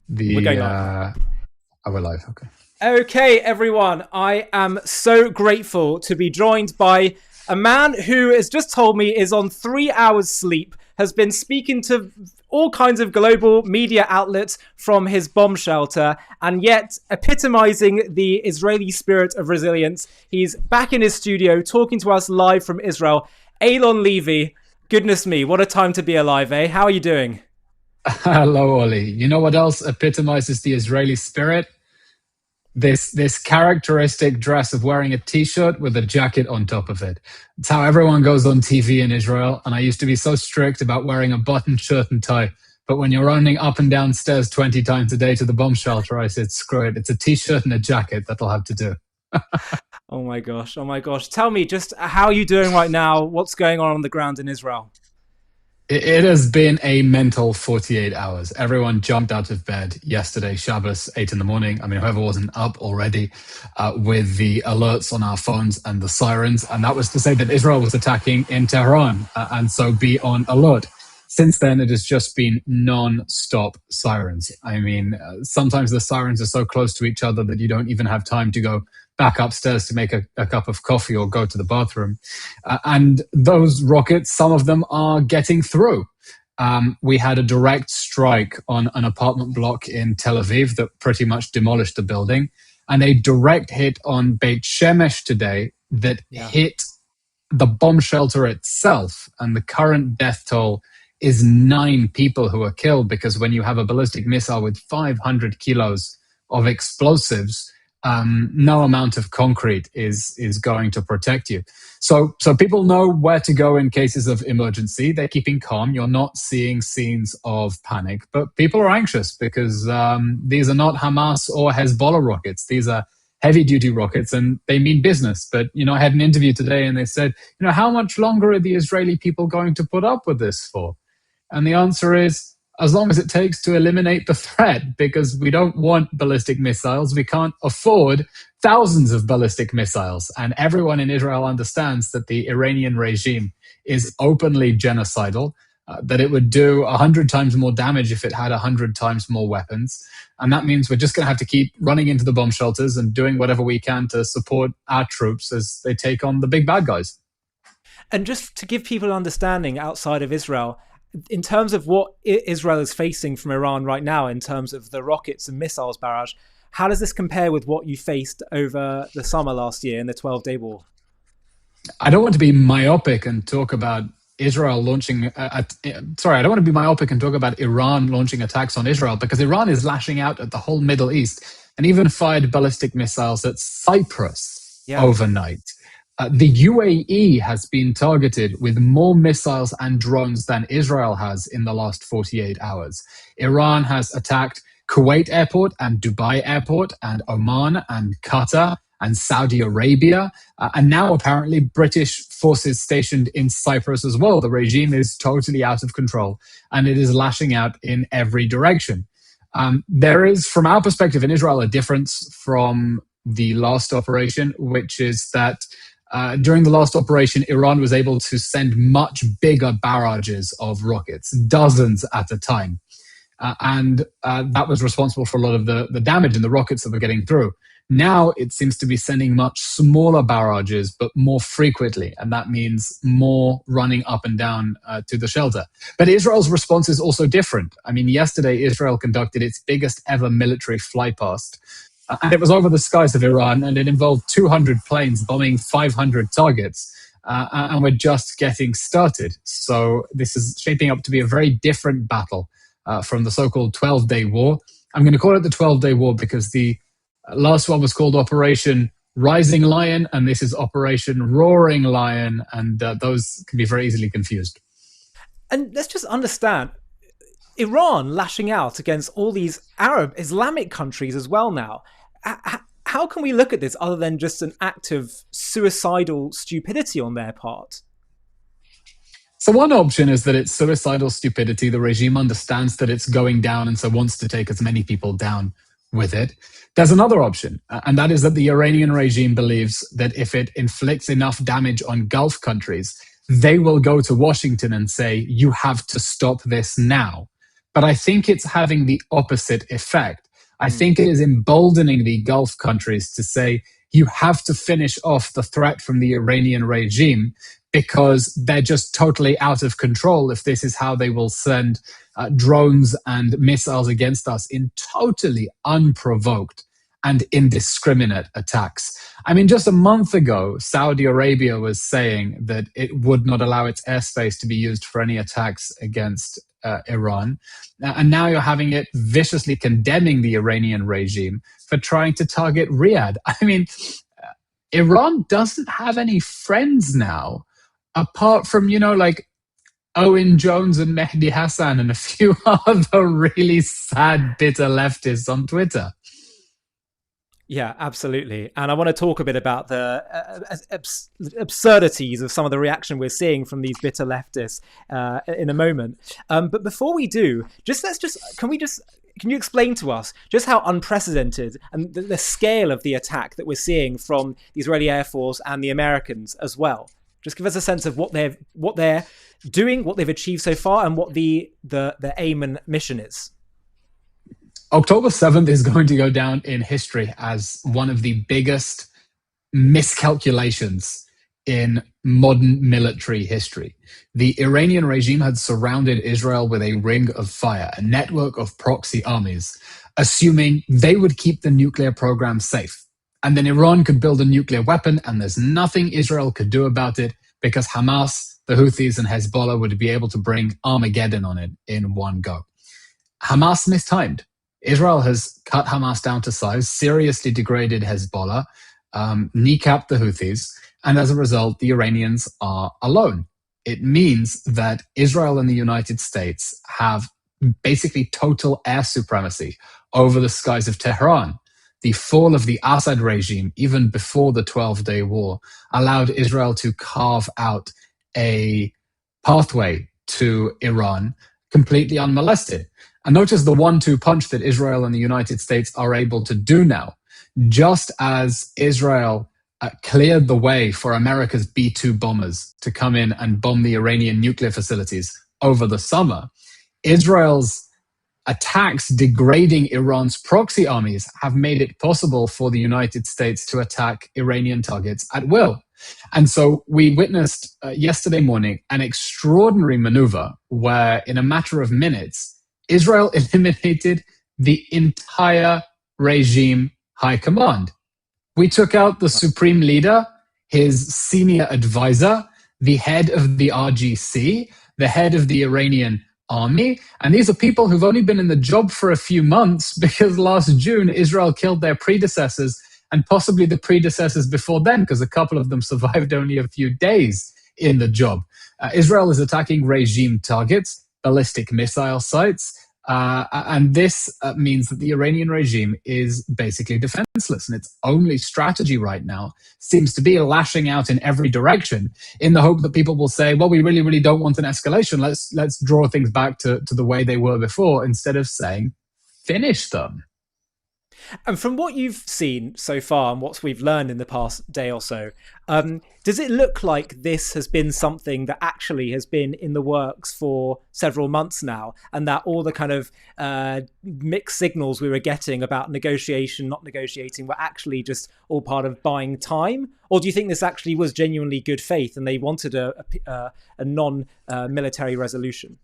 We're going The live. Our life. Okay. Okay, everyone. I am so grateful to be joined by a man who has just told me is on 3 hours sleep, has been speaking to all kinds of global media outlets from his bomb shelter, and yet epitomizing the Israeli spirit of resilience. He's back in his studio talking to us live from Israel. Eylon Levy. Goodness me, what a time to be alive, eh? How are you doing? Hello, Ollie. You know what else epitomizes the Israeli spirit? This characteristic dress of wearing a t-shirt with a jacket on top of it. It's how everyone goes on TV in Israel. And I used to be so strict about wearing a buttoned shirt and tie. But when you're running up and down stairs 20 times a day to the bomb shelter, I said, screw it. It's a t-shirt and a jacket. That'll have to do. Oh my gosh. Oh my gosh. Tell me just how are you doing right now? What's going on the ground in Israel? It has been a mental 48 hours. Everyone jumped out of bed yesterday, Shabbos, 8 in the morning. I mean, whoever wasn't up already with the alerts on our phones and the sirens. And that was to say that Israel was attacking in Tehran. And so be on alert. Since then, it has just been non-stop sirens. I mean, sometimes the sirens are so close to each other that you don't even have time to go back upstairs to make a cup of coffee or go to the bathroom. And those rockets, some of them are getting through. We had a direct strike on an apartment block in Tel Aviv that pretty much demolished the building, and a direct hit on Beit Shemesh today that Yeah. hit the bomb shelter itself. And the current death toll is 9 people who are killed, because when you have a ballistic missile with 500 kilos of explosives, no amount of concrete is going to protect you. So people know where to go in cases of emergency. They're keeping calm. You're not seeing scenes of panic, but people are anxious because these are not Hamas or Hezbollah rockets. These are heavy duty rockets, and they mean business. But I had an interview today, and they said, how much longer are the Israeli people going to put up with this for? And the answer is, as long as it takes to eliminate the threat, because we don't want ballistic missiles. We can't afford thousands of ballistic missiles. And everyone in Israel understands that the Iranian regime is openly genocidal, that it would do 100 times more damage if it had 100 times more weapons. And that means we're just going to have to keep running into the bomb shelters and doing whatever we can to support our troops as they take on the big bad guys. And just to give people an understanding outside of Israel, in terms of what Israel is facing from Iran right now, in terms of the rockets and missiles barrage, how does this compare with what you faced over the summer last year in the 12-day war? I don't want to be myopic and talk about Israel launching. Sorry, I don't want to be myopic and talk about Iran launching attacks on Israel, because Iran is lashing out at the whole Middle East and even fired ballistic missiles at Cyprus overnight. The UAE has been targeted with more missiles and drones than Israel has in the last 48 hours. Iran has attacked Kuwait airport and Dubai airport and Oman and Qatar and Saudi Arabia. And now apparently British forces stationed in Cyprus as well. The regime is totally out of control, and it is lashing out in every direction. There is, from our perspective in Israel, a difference from the last operation, which is that during the last operation, Iran was able to send much bigger barrages of rockets, dozens at a time. And that was responsible for a lot of the damage in the rockets that were getting through. Now it seems to be sending much smaller barrages, but more frequently. And that means more running up and down to the shelter. But Israel's response is also different. I mean, yesterday, Israel conducted its biggest ever military flypast. And it was over the skies of Iran, and it involved 200 planes bombing 500 targets. And we're just getting started. So this is shaping up to be a very different battle from the so-called 12-day war. I'm going to call it the 12-day war because the last one was called Operation Rising Lion, and this is Operation Roaring Lion, and those can be very easily confused. And let's just understand, Iran lashing out against all these Arab Islamic countries as well now. How can we look at this other than just an act of suicidal stupidity on their part? So one option is that it's suicidal stupidity. The regime understands that it's going down and so wants to take as many people down with it. There's another option, and that is that the Iranian regime believes that if it inflicts enough damage on Gulf countries, they will go to Washington and say, you have to stop this now. but I think it's having the opposite effect. I think it is emboldening the Gulf countries to say, you have to finish off the threat from the Iranian regime because they're just totally out of control if this is how they will send drones and missiles against us in totally unprovoked and indiscriminate attacks. I mean, just a month ago, Saudi Arabia was saying that it would not allow its airspace to be used for any attacks against Iran. And now you're having it viciously condemning the Iranian regime for trying to target Riyadh. I mean, Iran doesn't have any friends now, apart from, like Owen Jones and Mehdi Hassan and a few other really sad, bitter leftists on Twitter. Yeah, absolutely. And I want to talk a bit about the absurdities of some of the reaction we're seeing from these bitter leftists in a moment. But before we do, can you explain to us just how unprecedented and the scale of the attack that we're seeing from the Israeli Air Force and the Americans as well? Just give us a sense of what they're doing, what they've achieved so far, and what the aim and mission is. October 7th is going to go down in history as one of the biggest miscalculations in modern military history. The Iranian regime had surrounded Israel with a ring of fire, a network of proxy armies, assuming they would keep the nuclear program safe. And then Iran could build a nuclear weapon, and there's nothing Israel could do about it because Hamas, the Houthis, and Hezbollah would be able to bring Armageddon on it in one go. Hamas mistimed. Israel has cut Hamas down to size, seriously degraded Hezbollah, kneecapped the Houthis, and as a result, the Iranians are alone. It means that Israel and the United States have basically total air supremacy over the skies of Tehran. The fall of the Assad regime, even before the 12-day war, allowed Israel to carve out a pathway to Iran completely unmolested. And notice the 1-2 punch that Israel and the United States are able to do now. Just as Israel cleared the way for America's B-2 bombers to come in and bomb the Iranian nuclear facilities over the summer, Israel's attacks degrading Iran's proxy armies have made it possible for the United States to attack Iranian targets at will. And so we witnessed yesterday morning an extraordinary maneuver where, in a matter of minutes, Israel eliminated the entire regime high command. We took out the supreme leader, his senior advisor, the head of the RGC, the head of the Iranian army. And these are people who've only been in the job for a few months because last June, Israel killed their predecessors and possibly the predecessors before then, because a couple of them survived only a few days in the job. Israel is attacking regime targets, ballistic missile sites, and this means that the Iranian regime is basically defenseless. And its only strategy right now seems to be lashing out in every direction in the hope that people will say, well, we really, really don't want an escalation. Let's draw things back to the way they were before, instead of saying, finish them. And from what you've seen so far and what we've learned in the past day or so, does it look like this has been something that actually has been in the works for several months now, and that all the kind of mixed signals we were getting about negotiation, not negotiating, were actually just all part of buying time? Or do you think this actually was genuinely good faith and they wanted a non-military resolution?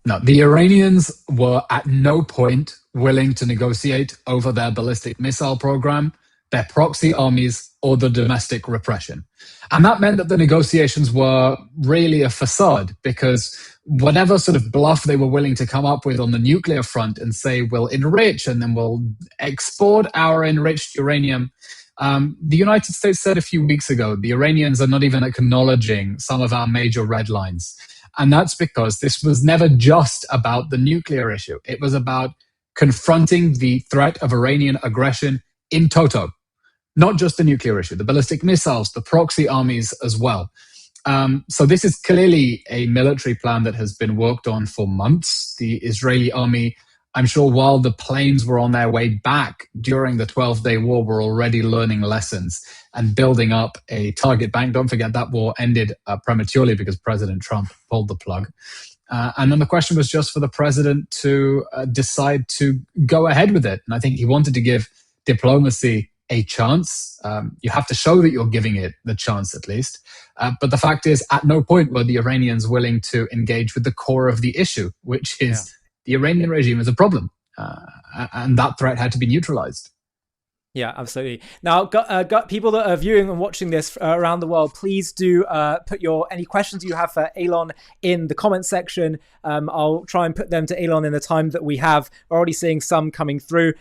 No, the Iranians were at no point willing to negotiate over their ballistic missile program, their proxy armies, or the domestic repression. And that meant that the negotiations were really a facade, because whatever sort of bluff they were willing to come up with on the nuclear front and say, we'll enrich and then we'll export our enriched uranium. The United States said a few weeks ago, the Iranians are not even acknowledging some of our major red lines. And that's because this was never just about the nuclear issue. It was about confronting the threat of Iranian aggression in toto, not just the nuclear issue, the ballistic missiles, the proxy armies as well. So this is clearly a military plan that has been worked on for months. The Israeli army, I'm sure while the planes were on their way back during the 12-day war, were already learning lessons and building up a target bank. Don't forget that war ended prematurely because President Trump pulled the plug. And then the question was just for the president to decide to go ahead with it. And I think he wanted to give diplomacy a chance. You have to show that you're giving it the chance at least. But the fact is, at no point were the Iranians willing to engage with the core of the issue, which is the Iranian regime is a problem. And that threat had to be neutralized. Yeah, absolutely. Now, got people that are viewing and watching this around the world, please do put any questions you have for Eylon in the comment section. I'll try and put them to Eylon in the time that we have. We're already seeing some coming through.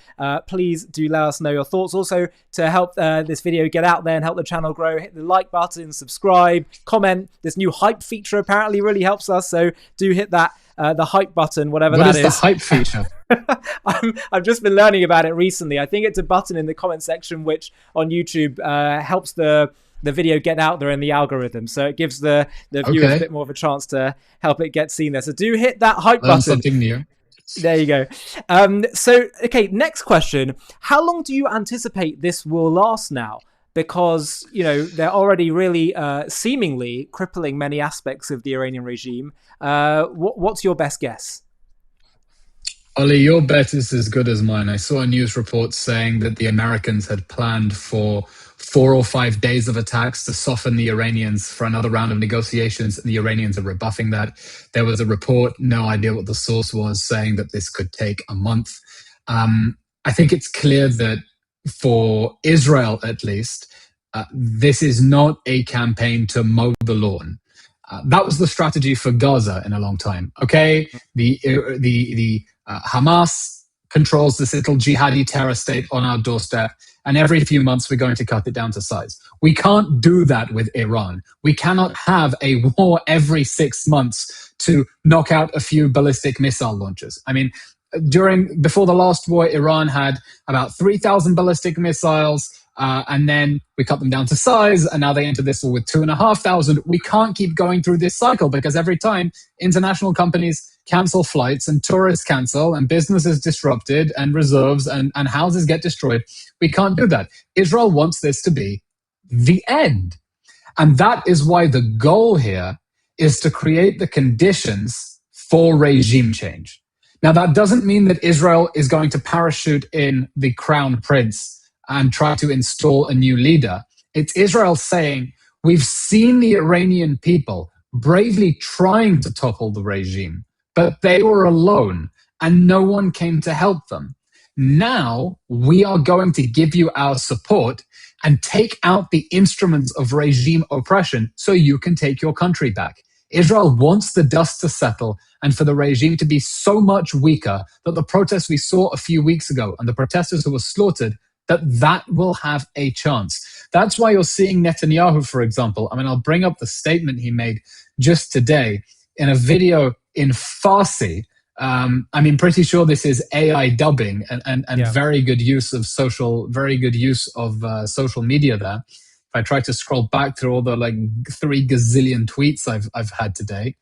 Please do let us know your thoughts. Also, to help this video get out there and help the channel grow, hit the like button, subscribe, comment. This new hype feature apparently really helps us, so do hit that. The hype button, whatever that is. What is the hype feature? I've just been learning about it recently. I think it's a button in the comment section which on YouTube helps the video get out there in the algorithm. So it gives the viewers a bit more of a chance to help it get seen there. So do hit that hype button. Something new. There you go. Okay, next question. How long do you anticipate this will last now? Because, they're already really seemingly crippling many aspects of the Iranian regime. What's your best guess? Ollie, your bet is as good as mine. I saw a news report saying that the Americans had planned for 4 or 5 days of attacks to soften the Iranians for another round of negotiations, and the Iranians are rebuffing that. There was a report, no idea what the source was, saying that this could take a month. I think it's clear that for Israel, at least, this is not a campaign to mow the lawn. That was the strategy for Gaza in a long time. Okay, the Hamas controls this little jihadi terror state on our doorstep, and every few months we're going to cut it down to size. We can't do that with Iran. We cannot have a war every 6 months to knock out a few ballistic missile launches. I mean, before the last war, Iran had about 3,000 ballistic missiles, and then we cut them down to size, and now they enter this war with 2,500. We can't keep going through this cycle, because every time international companies cancel flights and tourists cancel and business is disrupted and reserves and houses get destroyed, we can't do that. Israel wants this to be the end. And that is why the goal here is to create the conditions for regime change. Now, that doesn't mean that Israel is going to parachute in the crown prince and try to install a new leader. It's Israel saying, we've seen the Iranian people bravely trying to topple the regime, but they were alone and no one came to help them. Now we are going to give you our support and take out the instruments of regime oppression so you can take your country back. Israel wants the dust to settle and for the regime to be so much weaker that the protests we saw a few weeks ago and the protesters who were slaughtered, that will have a chance. That's why you're seeing Netanyahu, for example. I mean, I'll bring up the statement he made just today in a video in Farsi. Pretty sure this is AI dubbing and very good use of social media there. If I try to scroll back through all the 3 gazillion tweets I've had today,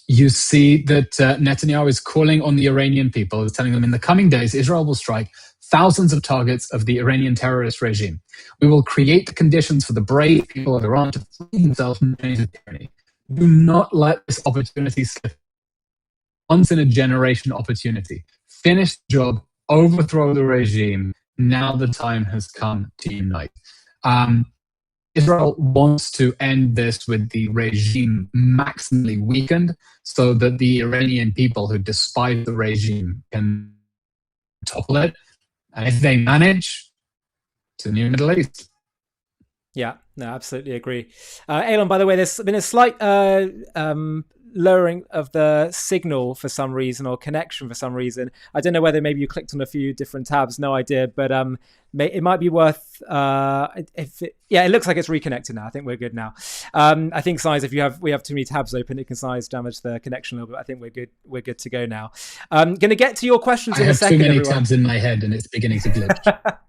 you see that Netanyahu is calling on the Iranian people, is telling them in the coming days, Israel will strike thousands of targets of the Iranian terrorist regime. We will create the conditions for the brave people of Iran to free themselves from the chains of tyranny. Do not let this opportunity slip. Once in a generation opportunity. Finish the job, overthrow the regime. Now the time has come to unite. Israel wants to end this with the regime maximally weakened so that the Iranian people who despise the regime can topple it. And if they manage, to the new Middle East. Yeah, no, absolutely agree. Eylon, by the way, there's been a slight lowering of the signal for some reason, or connection for some reason. I don't know whether maybe you clicked on a few different tabs. No idea, but it might be worth. It looks like it's reconnected now. I think we're good now. I think size, if we have too many tabs open, it can size damage the connection a little bit. I think we're good. We're good to go now. Going to get to your questions in a second. I have too many tabs in my head, and it's beginning to glitch.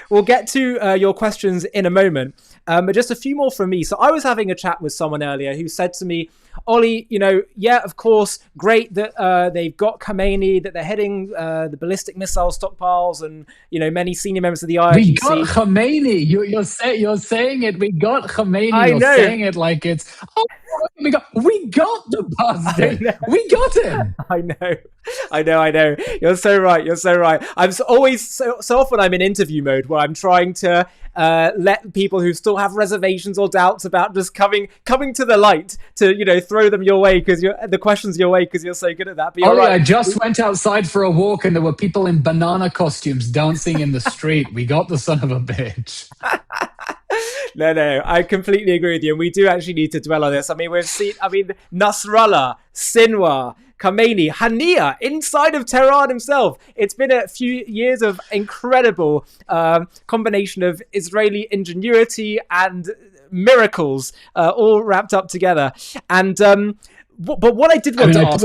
We'll get to your questions in a moment, but just a few more from me. So I was having a chat with someone earlier who said to me, Ollie, of course, great that they've got Khamenei, that they're heading the ballistic missile stockpiles, and many senior members of the IRGC. We got Khamenei. You're saying it. We got Khamenei. I know. You're saying it like it's We got the bastard. We got him. I know. You're so right. I'm always so often I'm in interview mode where I'm trying to let people who still have reservations or doubts about just coming to the light to throw them your way because the questions your way because you're so good at that. But you're right. I just went outside for a walk and there were people in banana costumes dancing in the street. We got the son of a bitch. No, I completely agree with you. And we do actually need to dwell on this. I mean, we've seen, Nasrallah, Sinwar, Khamenei, Hania, inside of Tehran himself. It's been a few years of incredible combination of Israeli ingenuity and miracles all wrapped up together. And but what I did want to ask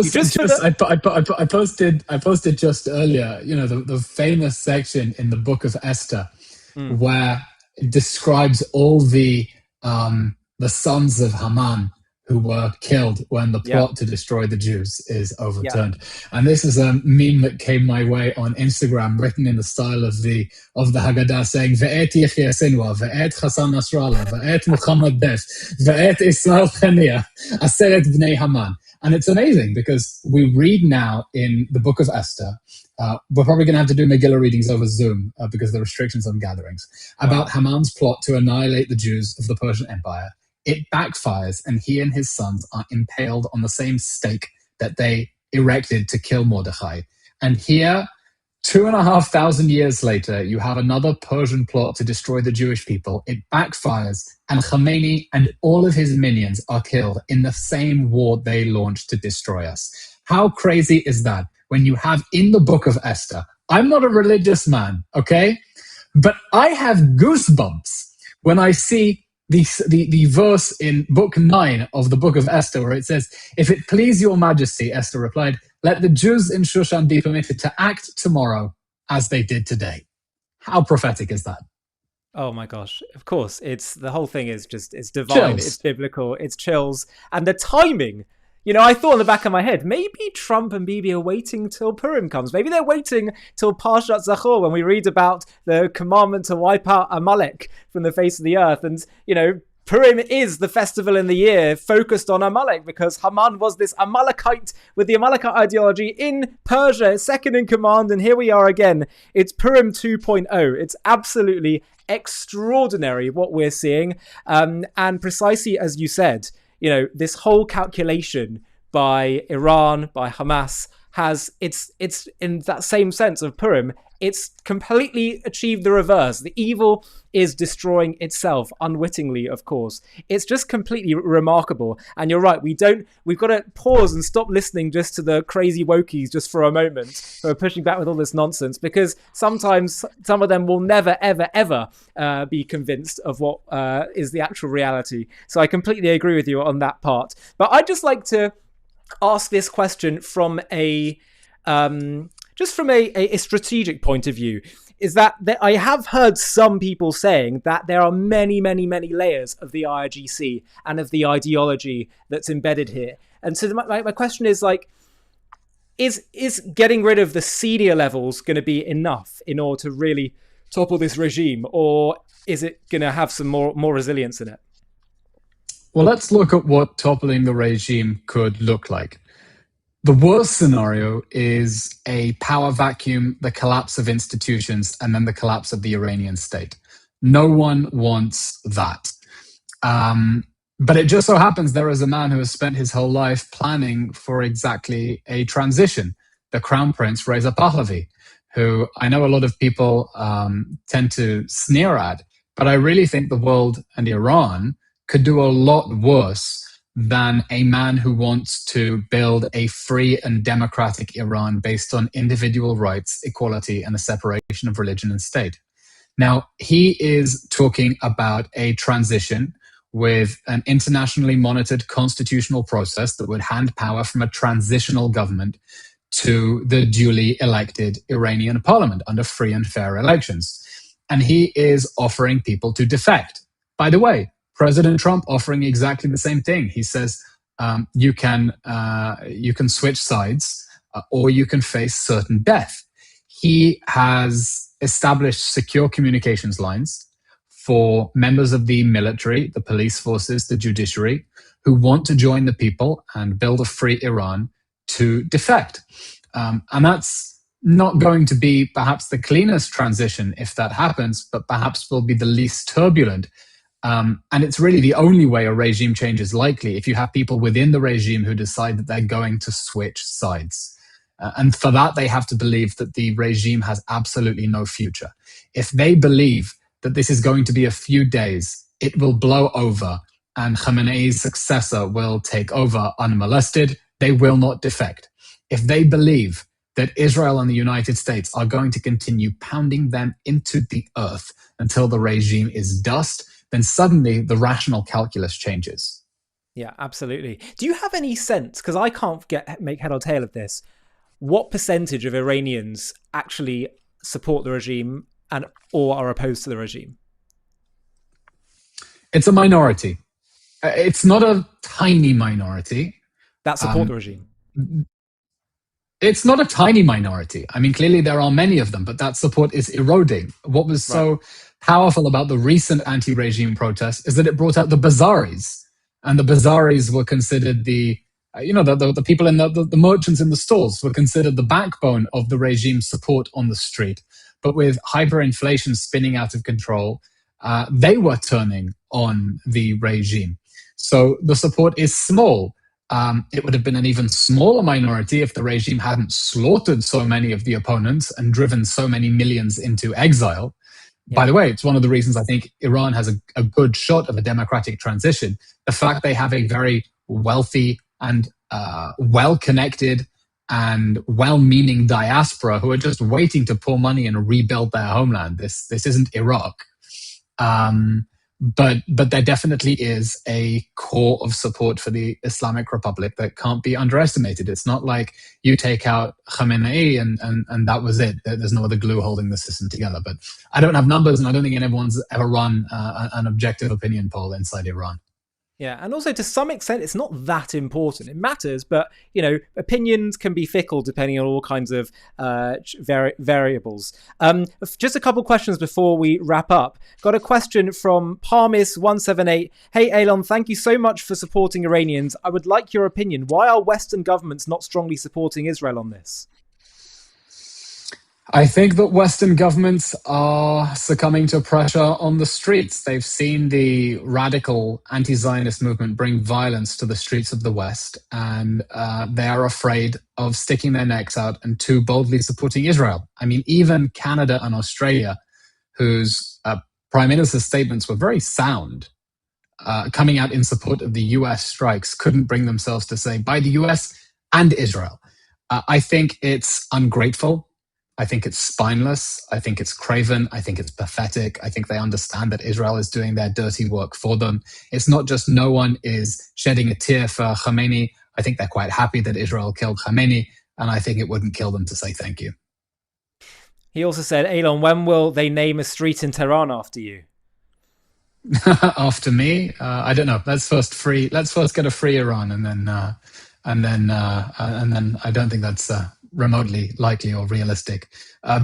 you, I posted just earlier, the famous section in the Book of Esther where it describes all the sons of Haman who were killed when the plot to destroy the Jews is overturned. And this is a meme that came my way on Instagram, written in the style of the Haggadah, saying Ve'et Yechia Sinwar, Ve'et Hassan Nasrallah, Ve'et Muhammad Def, Ve'et Israel Chania, Aseret Bnei Haman. And it's amazing because we read now in the Book of Esther, we're probably going to have to do Megillah readings over Zoom because of the restrictions on gatherings, about Haman's plot to annihilate the Jews of the Persian Empire. It backfires, and he and his sons are impaled on the same stake that they erected to kill Mordechai. And here, 2,500 years later, you have another Persian plot to destroy the Jewish people. It backfires, and Khamenei and all of his minions are killed in the same war they launched to destroy us. How crazy is that? When you have in the Book of Esther, I'm not a religious man, okay? But I have goosebumps when I see the verse in Book 9 of the Book of Esther where it says, "If it please your majesty," Esther replied, "let the Jews in Shushan be permitted to act tomorrow as they did today." How prophetic is that? Oh my gosh, of course. The whole thing is just, it's divine, It's biblical, it's chills. And the timing, I thought in the back of my head, maybe Trump and Bibi are waiting till Purim comes. Maybe they're waiting till Parshat Zachor when we read about the commandment to wipe out Amalek from the face of the earth. And, Purim is the festival in the year focused on Amalek because Haman was this Amalekite with the Amalekite ideology in Persia, second in command. And here we are again. It's Purim 2.0. It's absolutely extraordinary what we're seeing. And precisely as you said, this whole calculation by Iran, by Hamas, it's in that same sense of Purim, it's completely achieved the reverse. The evil is destroying itself unwittingly, of course. It's just completely remarkable. And you're right, we've got to pause and stop listening just to the crazy wokies just for a moment who are pushing back with all this nonsense, because sometimes some of them will never, ever, ever be convinced of what is the actual reality. So I completely agree with you on that part. But I'd just like to ask this question from a strategic point of view, is that I have heard some people saying that there are many, many, many layers of the IRGC and of the ideology that's embedded here. And so my question is, is getting rid of the senior levels going to be enough in order to really topple this regime, or is it going to have some more resilience in it? Well, let's look at what toppling the regime could look like. The worst scenario is a power vacuum, the collapse of institutions, and then the collapse of the Iranian state. No one wants that. But it just so happens there is a man who has spent his whole life planning for exactly a transition, the Crown Prince Reza Pahlavi, who I know a lot of people tend to sneer at, but I really think the world and Iran could do a lot worse than a man who wants to build a free and democratic Iran based on individual rights, equality, and the separation of religion and state. Now, he is talking about a transition with an internationally monitored constitutional process that would hand power from a transitional government to the duly elected Iranian parliament under free and fair elections. And he is offering people to defect. By the way, President Trump offering exactly the same thing. He says you can switch sides or you can face certain death. He has established secure communications lines for members of the military, the police forces, the judiciary, who want to join the people and build a free Iran to defect. And that's not going to be perhaps the cleanest transition if that happens, but perhaps will be the least turbulent. And it's really the only way a regime change is likely if you have people within the regime who decide that they're going to switch sides. And for that, they have to believe that the regime has absolutely no future. If they believe that this is going to be a few days, it will blow over and Khamenei's successor will take over unmolested, they will not defect. If they believe that Israel and the United States are going to continue pounding them into the earth until the regime is dust, then suddenly the rational calculus changes. Yeah, absolutely. Do you have any sense, because I can't make head or tail of this, what percentage of Iranians actually support the regime or are opposed to the regime? It's a minority. It's not a tiny minority. That support the regime? It's not a tiny minority. I mean, clearly there are many of them, but that support is eroding. What was so powerful about the recent anti-regime protests is that it brought out the bazaris. And the bazaris were considered the people in the merchants in the stores were considered the backbone of the regime's support on the street. But with hyperinflation spinning out of control, they were turning on the regime. So the support is small. It would have been an even smaller minority if the regime hadn't slaughtered so many of the opponents and driven so many millions into exile. Yeah. By the way, it's one of the reasons I think Iran has a good shot of a democratic transition. The fact they have a very wealthy and well-connected and well-meaning diaspora who are just waiting to pour money and rebuild their homeland. This isn't Iraq. But there definitely is a core of support for the Islamic Republic that can't be underestimated. It's not like you take out Khamenei and that was it. There's no other glue holding the system together. But I don't have numbers, and I don't think anyone's ever run an objective opinion poll inside Iran. Yeah, and also to some extent, it's not that important. It matters, but opinions can be fickle depending on all kinds of variables. Just a couple questions before we wrap up. Got a question from Parmis178. Hey, Eylon, thank you so much for supporting Iranians. I would like your opinion. Why are Western governments not strongly supporting Israel on this? I think that Western governments are succumbing to pressure on the streets. They've seen the radical anti-Zionist movement bring violence to the streets of the West, and they are afraid of sticking their necks out and too boldly supporting Israel. I mean, even Canada and Australia, whose prime minister's statements were very sound, coming out in support of the US strikes, couldn't bring themselves to say, by the US and Israel. I think it's ungrateful. I think it's spineless. I think it's craven. I think it's pathetic. I think they understand that Israel is doing their dirty work for them. It's not just no one is shedding a tear for Khamenei. I think they're quite happy that Israel killed Khamenei, and I think it wouldn't kill them to say thank you. He also said, Eylon, when will they name a street in Tehran after you? After me? I don't know. Let's first get a free Iran, and then I don't think that's remotely likely or realistic.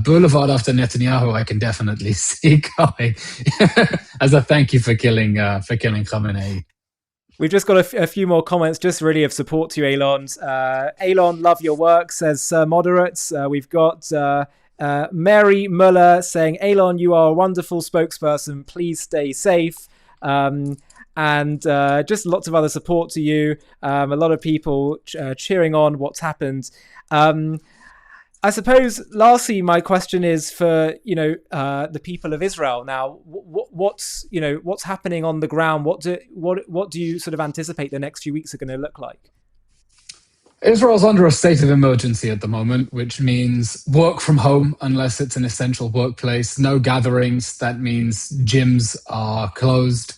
Boulevard after Netanyahu, I can definitely see coming as a thank you for killing Khamenei. We've just got a few more comments, just really of support to you, Eylon. Eylon, love your work, says Sir Moderates. We've got Mary Muller saying, Eylon, you are a wonderful spokesperson. Please stay safe. And just lots of other support to you. A lot of people cheering on what's happened. I suppose, lastly, my question is for the people of Israel. Now, what's happening on the ground? What do you sort of anticipate the next few weeks are going to look like? Israel's under a state of emergency at the moment, which means work from home unless it's an essential workplace. No gatherings. That means gyms are closed.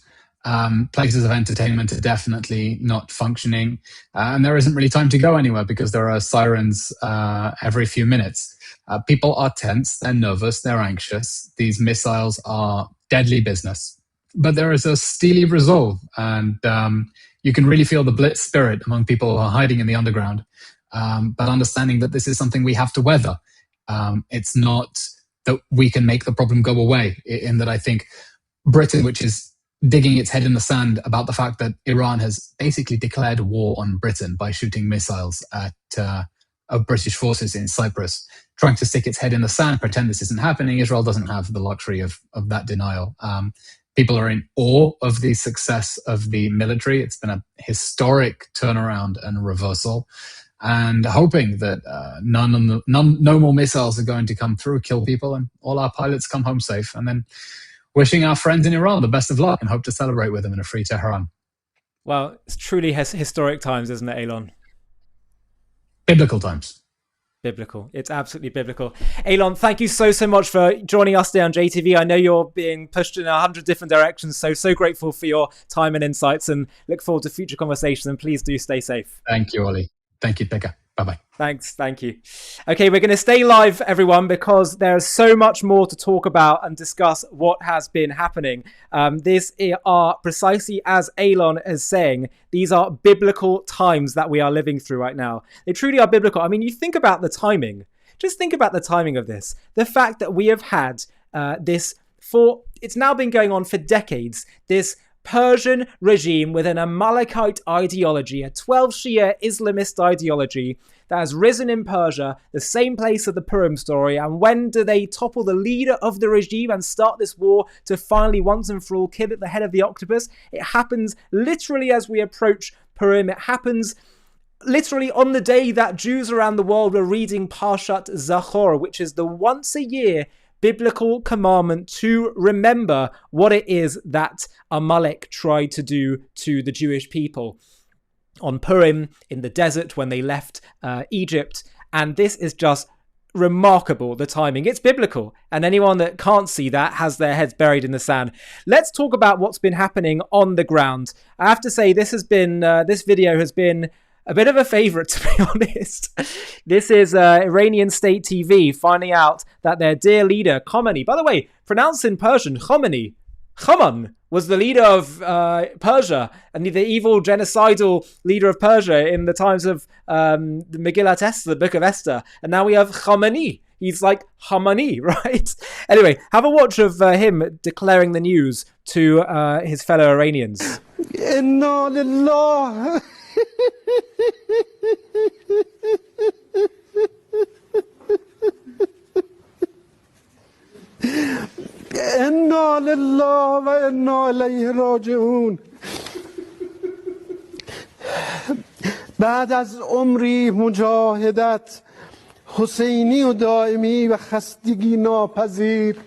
Places of entertainment are definitely not functioning. And there isn't really time to go anywhere because there are sirens every few minutes. People are tense, they're nervous, they're anxious. These missiles are deadly business. But there is a steely resolve, and you can really feel the blitz spirit among people who are hiding in the underground, but understanding that this is something we have to weather. It's not that we can make the problem go away, in that I think Britain, which is digging its head in the sand about the fact that Iran has basically declared war on Britain by shooting missiles at of British forces in Cyprus, trying to stick its head in the sand, pretend this isn't happening. Israel doesn't have the luxury of that denial. People are in awe of the success of the military. It's been a historic turnaround and reversal, and hoping that no more missiles are going to come through, kill people, and all our pilots come home safe. And then wishing our friends in Iran the best of luck and hope to celebrate with them in a free Tehran. Well, it's truly historic times, isn't it, Eylon? Biblical times. Biblical. It's absolutely biblical. Eylon, thank you so much for joining us today on JTV. I know you're being pushed in 100 different directions, so grateful for your time and insights, and look forward to future conversations, and please do stay safe. Thank you, Ollie. Thank you, Pekka. Bye-bye. Thanks. Thank you. Okay, we're going to stay live, everyone, because there's so much more to talk about and discuss what has been happening. This are precisely as Eylon is saying, these are biblical times that we are living through right now. They truly are biblical. I mean, you think about the timing. Just think about the timing of this. The fact that we have had it's now been going on for decades, this Persian regime with an Amalekite ideology, a 12 Shia Islamist ideology that has risen in Persia, the same place of the Purim story. And when do they topple the leader of the regime and start this war to finally once and for all kill at the head of the octopus? It happens literally as we approach Purim. It happens literally on the day that Jews around the world were reading Parshat Zachor, which is the once a year biblical commandment to remember what it is that Amalek tried to do to the Jewish people on Purim in the desert when they left Egypt. And this is just remarkable, the timing. It's biblical, and anyone that can't see that has their heads buried in the sand. Let's talk about what's been happening on the ground. I have to say, this video has been a bit of a favorite, to be honest. This is Iranian state TV finding out that their dear leader, Khomeini, by the way, pronounced in Persian, Khomeini, Khaman, was the leader of Persia and the evil genocidal leader of Persia in the times of the Megillat Esther, the Book of Esther. And now we have Khomeini. He's like Hamani, right? Anyway, have a watch of him declaring the news to his fellow Iranians. Inna lillah. انا لله و انا الیه راجعون. بعد از عمری مجاهدت حسینی و دائمی و خستگی ناپذیر،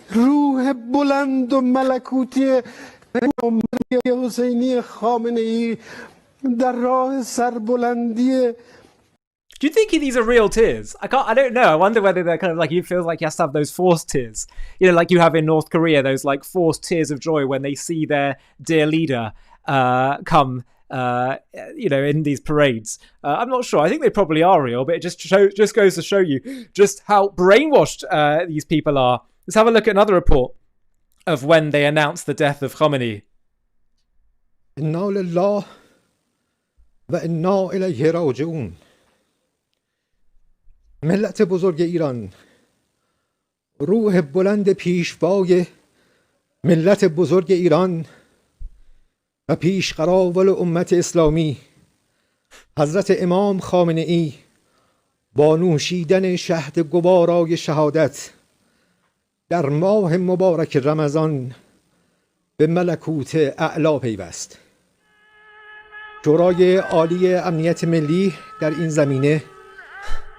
روح بلند و ملکوتی حسینی خامنه ای در راه سربلندی. Do you think these are real tears? I don't know. I wonder whether they're kind of like, he feels like he has to have those forced tears. You know, like you have in North Korea, those like forced tears of joy when they see their dear leader come, in these parades. I'm not sure. I think they probably are real, but it just goes to show you just how brainwashed these people are. Let's have a look at another report of when they announced the death of Khomeini. Inna lillah wa inna ilayhi raji'un. ملت بزرگ ایران، روح بلند پیشوای ملت بزرگ ایران و پیشقراول امت اسلامی حضرت امام خامنه ای با نوشیدن شهد گوارای شهادت در ماه مبارک رمضان به ملکوت اعلی پیوست. شورای عالی امنیت ملی در این زمینه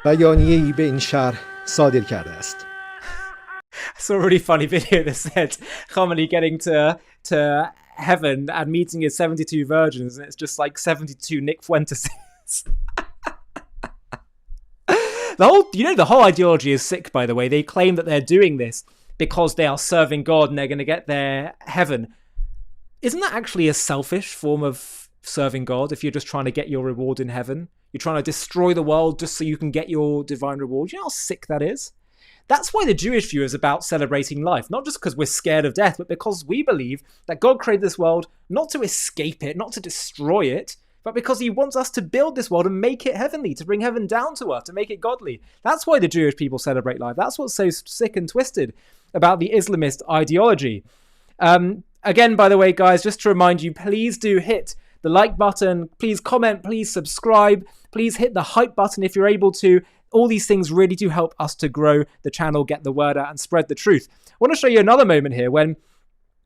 بیانیه‌ای به این شهر صادر کرده است. I saw a really funny video that said Khomeini getting to heaven and meeting his 72 virgins, and it's just like 72 Nick Fuentes. The whole ideology is sick, by the way. They claim that they're doing this because they are serving God and they're going to get their heaven. Isn't that actually a selfish form of serving God if you're just trying to get your reward in heaven? You're trying to destroy the world just so you can get your divine reward. You know how sick that is? That's why the Jewish view is about celebrating life, not just because we're scared of death, but because we believe that God created this world not to escape it, not to destroy it, but because he wants us to build this world and make it heavenly, to bring heaven down to earth, to make it godly. That's why the Jewish people celebrate life. That's what's so sick and twisted about the Islamist ideology. Again, by the way, guys, just to remind you, please do hit the like button. Please comment. Please subscribe. Please hit the hype button if you're able to. All these things really do help us to grow the channel, get the word out, and spread the truth. I want to show you another moment here when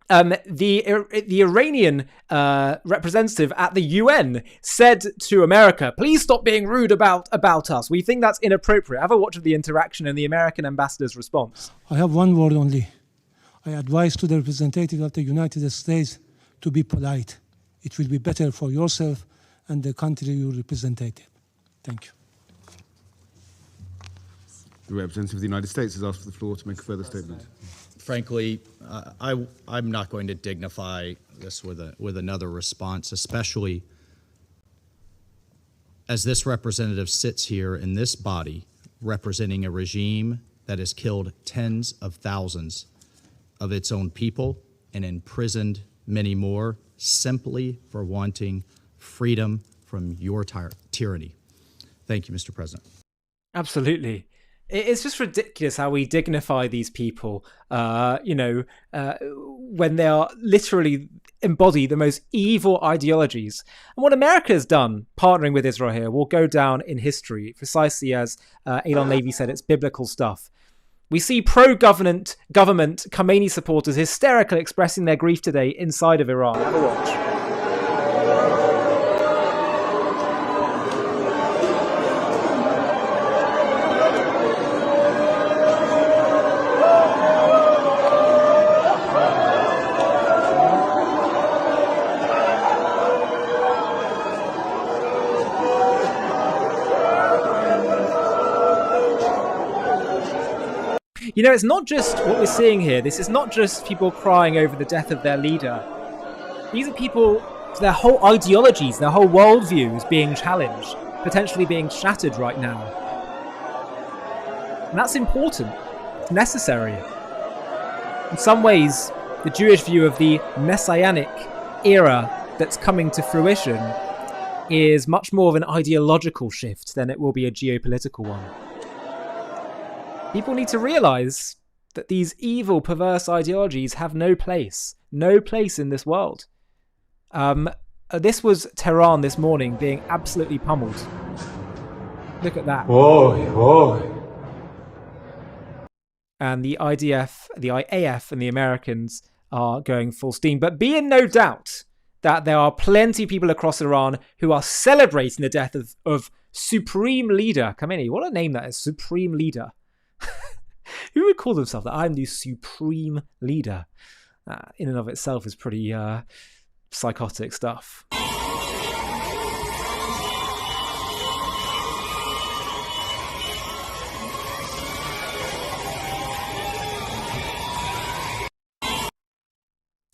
the Iranian representative at the UN said to America, please stop being rude about us. We think that's inappropriate. Have a watch of the interaction and the American ambassador's response. I have one word only. I advise to the representative of the United States to be polite. It will be better for yourself and the country you represent. Thank you. The representative of the United States has asked for the floor to make a further statement. Frankly, I'm not going to dignify this with another response, especially as this representative sits here in this body representing a regime that has killed tens of thousands of its own people and imprisoned many more simply for wanting freedom from your tyranny. Thank you, Mr. President. Absolutely. It's just ridiculous how we dignify these people, when they are literally embody the most evil ideologies. And what America has done, partnering with Israel here, will go down in history, precisely as Eylon Levy said, it's biblical stuff. We see pro-government Khomeini supporters hysterically expressing their grief today inside of Iran. Have a watch. You know, it's not just what we're seeing here. This is not just people crying over the death of their leader. These are people, their whole ideologies, their whole worldview is being challenged, potentially being shattered right now. And that's important. It's necessary. In some ways, the Jewish view of the messianic era that's coming to fruition is much more of an ideological shift than it will be a geopolitical one. People need to realize that these evil, perverse ideologies have no place in this world. This was Tehran this morning being absolutely pummeled. Look at that. Whoa. And the IDF, the IAF and the Americans are going full steam. But be in no doubt that there are plenty of people across Iran who are celebrating the death of Supreme Leader Khomeini. What a name that is, Supreme Leader. Who would call themselves that? I'm the Supreme Leader. In and of itself is pretty psychotic stuff.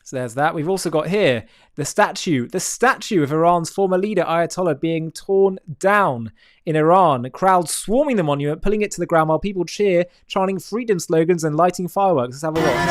So there's that. We've also got here the statue of Iran's former leader Ayatollah being torn down in Iran. Crowds swarming the monument, pulling it to the ground while people cheer, chanting freedom slogans and lighting fireworks. Let's have a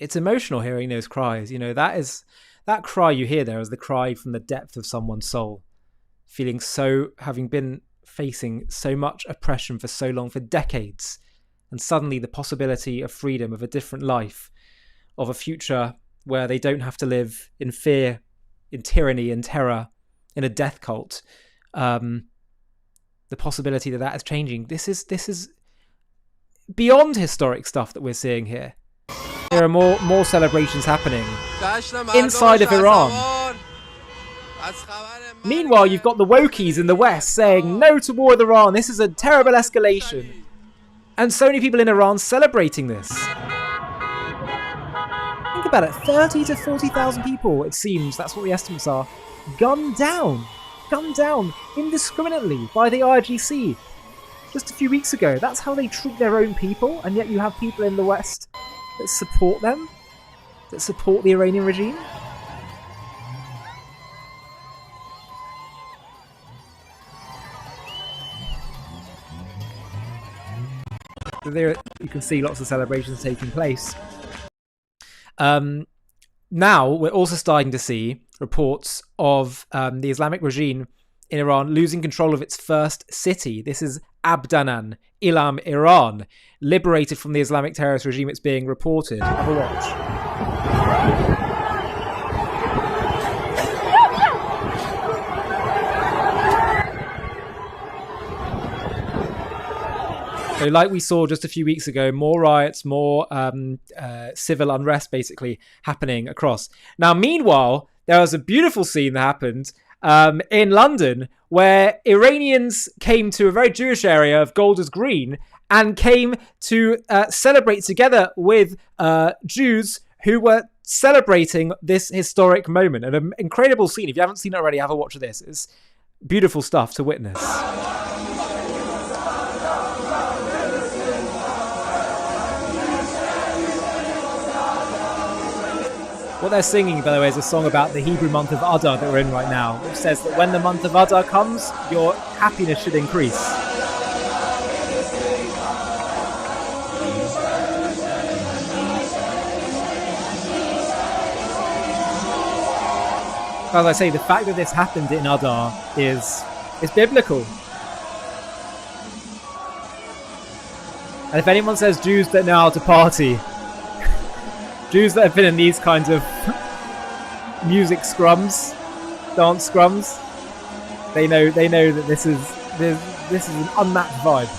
It's emotional hearing those cries. You know, that cry you hear there is the cry from the depth of someone's soul, having been facing so much oppression for so long, for decades, and suddenly the possibility of freedom, of a different life, of a future where they don't have to live in fear, in tyranny, in terror, in a death cult. The possibility that is changing. This is beyond historic stuff that we're seeing here. There are more celebrations happening inside of Iran. Meanwhile, you've got the wokies in the West saying no to war with Iran. This is a terrible escalation. And so many people in Iran celebrating this. Think about it. 30 to 40,000 people, it seems, that's what the estimates are, gunned down indiscriminately by the IRGC just a few weeks ago. That's how they treat their own people, and yet you have people in the West that support them, that support the Iranian regime. there you can see lots of celebrations taking place. Now we're also starting to see reports of the Islamic regime in Iran losing control of its first city. This is Abdanan, Ilam, Iran, liberated from the Islamic terrorist regime. It's being reported. Have a watch. So like we saw just a few weeks ago, more riots, more civil unrest basically happening across. Now, meanwhile, there was a beautiful scene that happened in London where Iranians came to a very Jewish area of Golders Green and came to celebrate together with Jews who were celebrating this historic moment. An incredible scene. If you haven't seen it already, have a watch of this. It's beautiful stuff to witness. What they're singing, by the way, is a song about the Hebrew month of Adar that we're in right now, which says that when the month of Adar comes, your happiness should increase. As I say, the fact that this happened in Adar is biblical. And if anyone says Jews don't know how to party, Jews that have been in these kinds of music scrums, dance scrums, they know that this is an unmatched vibe.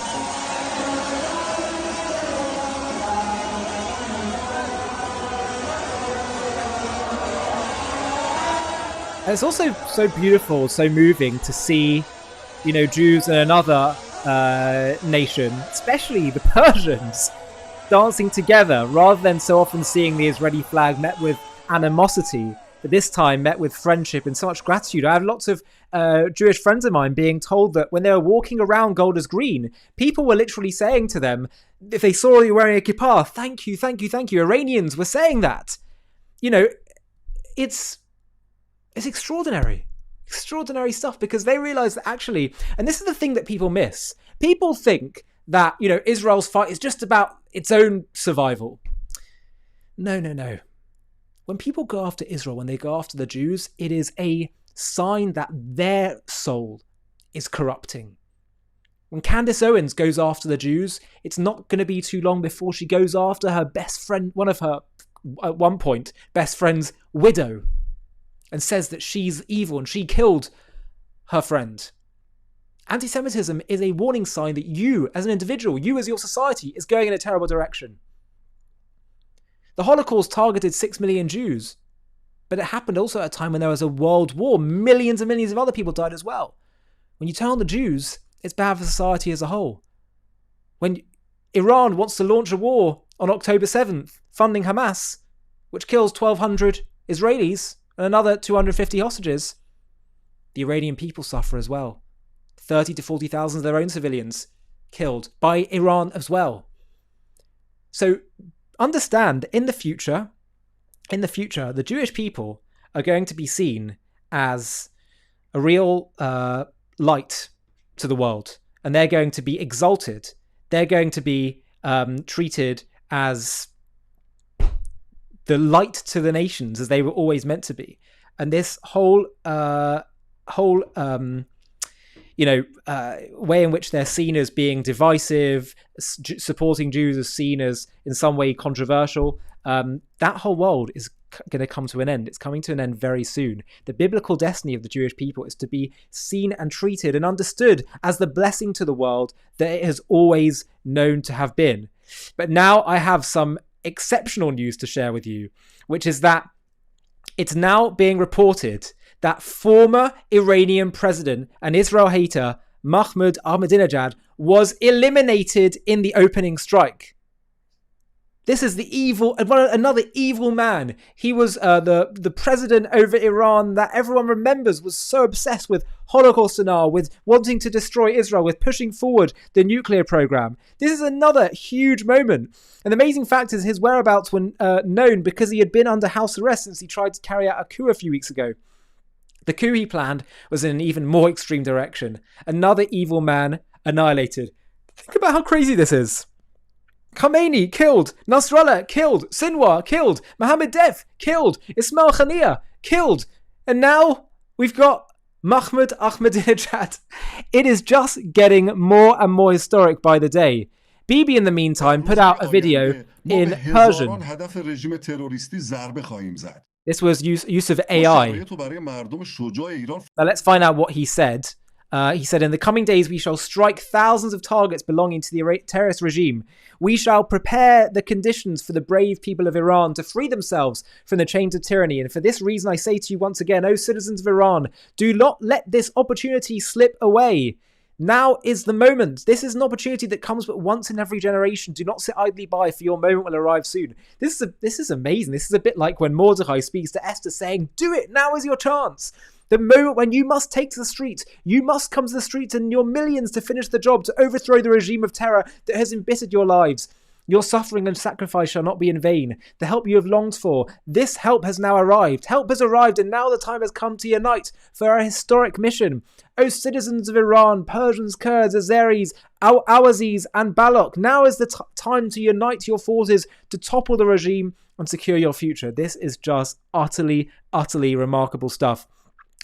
And it's also so beautiful, so moving to see, Jews in another nation, especially the Persians, dancing together rather than so often seeing the Israeli flag met with animosity, but this time met with friendship and so much gratitude. I have lots of Jewish friends of mine being told that when they were walking around Golders Green, people were literally saying to them, if they saw you wearing a kippah, thank you, thank you, thank you. Iranians were saying that. It's extraordinary stuff, because they realize that actually, and this is the thing that people miss, people think that, Israel's fight is just about its own survival. No. When people go after Israel, when they go after the Jews, it is a sign that their soul is corrupting. When Candace Owens goes after the Jews, it's not going to be too long before she goes after her best friend, one of her, at one point, best friend's widow, and says that she's evil and she killed her friend. Anti-Semitism is a warning sign that you, as an individual, you as your society, is going in a terrible direction. The Holocaust targeted 6 million Jews, but it happened also at a time when there was a world war. Millions and millions of other people died as well. When you turn on the Jews, it's bad for society as a whole. When Iran wants to launch a war on October 7th, funding Hamas, which kills 1,200 Israelis and another 250 hostages, the Iranian people suffer as well. 30 to 40,000 of their own civilians killed by Iran as well. So understand, in the future, the Jewish people are going to be seen as a real light to the world, and they're going to be exalted. They're going to be treated as the light to the nations, as they were always meant to be. And this whole way in which they're seen as being divisive, supporting Jews as seen as in some way controversial, that whole world is going to come to an end. It's coming to an end very soon. The biblical destiny of the Jewish people is to be seen and treated and understood as the blessing to the world that it has always known to have been. But now I have some exceptional news to share with you, which is that it's now being reported that former Iranian president and Israel hater Mahmoud Ahmadinejad was eliminated in the opening strike. This is another evil man. He was the president over Iran that everyone remembers was so obsessed with Holocaust denial, with wanting to destroy Israel, with pushing forward the nuclear program. This is another huge moment. And the amazing fact is his whereabouts were known because he had been under house arrest since he tried to carry out a coup a few weeks ago. The coup he planned was in an even more extreme direction. Another evil man annihilated. Think about how crazy this is. Khomeini killed, Nasrallah killed, Sinwar killed, Mohammed Dev killed, Ismail Haniyeh killed, and now we've got Mahmoud Ahmadinejad. It is just getting more and more historic by the day. Bibi, in the meantime, put out a video in Persian. This was use of AI. Now let's find out what he said. He said, in the coming days, we shall strike thousands of targets belonging to the terrorist regime. We shall prepare the conditions for the brave people of Iran to free themselves from the chains of tyranny. And for this reason, I say to you once again, O citizens of Iran, do not let this opportunity slip away. Now is the moment. This is an opportunity that comes but once in every generation. Do not sit idly by, for your moment will arrive soon. This is amazing. This is a bit like when Mordecai speaks to Esther saying, do it, now is your chance. The moment when you must take to the streets, you must come to the streets and your millions to finish the job, to overthrow the regime of terror that has embittered your lives. Your suffering and sacrifice shall not be in vain. The help you have longed for, this help has now arrived. Help has arrived, and now the time has come to unite for our historic mission. O citizens of Iran, Persians, Kurds, Azeris, Awazis, and Balok, now is the time to unite your forces to topple the regime and secure your future. This is just utterly, utterly remarkable stuff.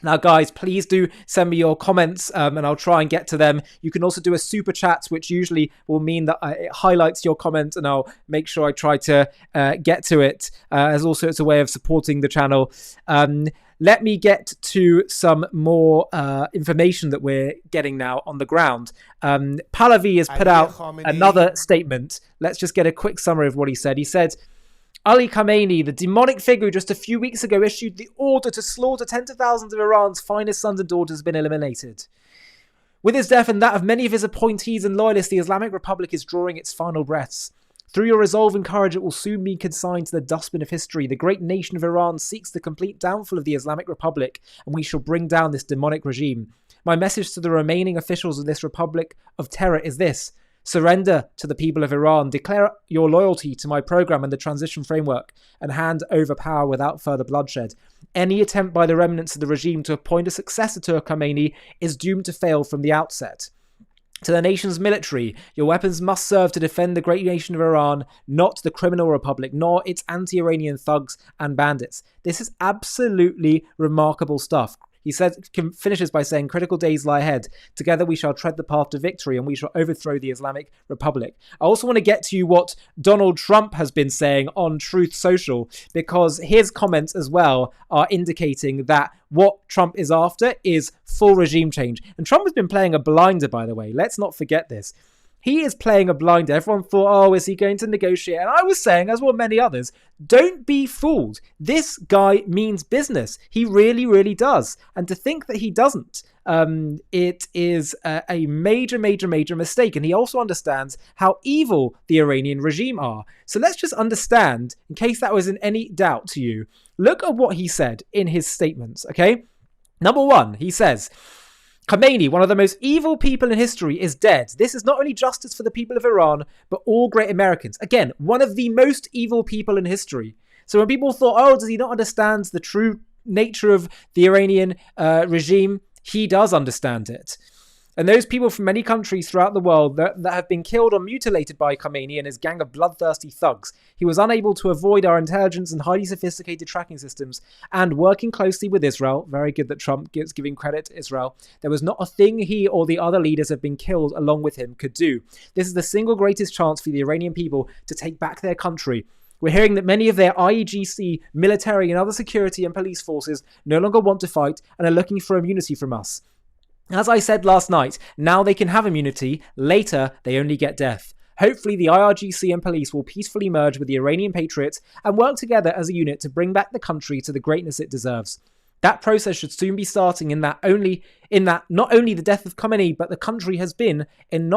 Now, guys, please do send me your comments and I'll try and get to them. You can also do a super chat, which usually will mean that it highlights your comment and I'll make sure I try to get to it. As also, it's a way of supporting the channel. Let me get to some more information that we're getting now on the ground. Pahlavi has put out another statement. Let's just get a quick summary of what he said. He said, Ali Khamenei, the demonic figure who just a few weeks ago issued the order to slaughter tens of thousands of Iran's finest sons and daughters, has been eliminated. With his death and that of many of his appointees and loyalists, the Islamic Republic is drawing its final breaths. Through your resolve and courage, it will soon be consigned to the dustbin of history. The great nation of Iran seeks the complete downfall of the Islamic Republic, and we shall bring down this demonic regime. My message to the remaining officials of this Republic of Terror is this. Surrender to the people of Iran, declare your loyalty to my program and the transition framework, and hand over power without further bloodshed. Any attempt by the remnants of the regime to appoint a successor to Khamenei is doomed to fail from the outset. To the nation's military, your weapons must serve to defend the great nation of Iran, not the criminal republic, nor its anti-Iranian thugs and bandits. This is absolutely remarkable stuff. He finishes by saying, critical days lie ahead. Together we shall tread the path to victory and we shall overthrow the Islamic Republic. I also want to get to you what Donald Trump has been saying on Truth Social, because his comments as well are indicating that what Trump is after is full regime change. And Trump has been playing a blinder, by the way. Let's not forget this. He is playing a blinder. Everyone thought, oh, is he going to negotiate? And I was saying, as well many others, don't be fooled. This guy means business. He really, really does. And to think that he doesn't, it is a major, major, major mistake. And he also understands how evil the Iranian regime are. So let's just understand, in case that was in any doubt to you, look at what he said in his statements, okay? Number one, he says, Khamenei, one of the most evil people in history, is dead. This is not only justice for the people of Iran, but all great Americans. Again, one of the most evil people in history. So when people thought, oh, does he not understand the true nature of the Iranian regime? He does understand it. And those people from many countries throughout the world that have been killed or mutilated by Khamenei and his gang of bloodthirsty thugs. He was unable to avoid our intelligence and highly sophisticated tracking systems, and working closely with Israel, very good that Trump is giving credit to Israel, there was not a thing he or the other leaders have been killed along with him could do. This is the single greatest chance for the Iranian people to take back their country. We're hearing that many of their IEGC, military and other security and police forces no longer want to fight and are looking for immunity from us. As I said last night, now they can have immunity, later they only get death. Hopefully the IRGC and police will peacefully merge with the Iranian patriots and work together as a unit to bring back the country to the greatness it deserves. That process should soon be starting in that not only the death of Khamenei, but the country has been in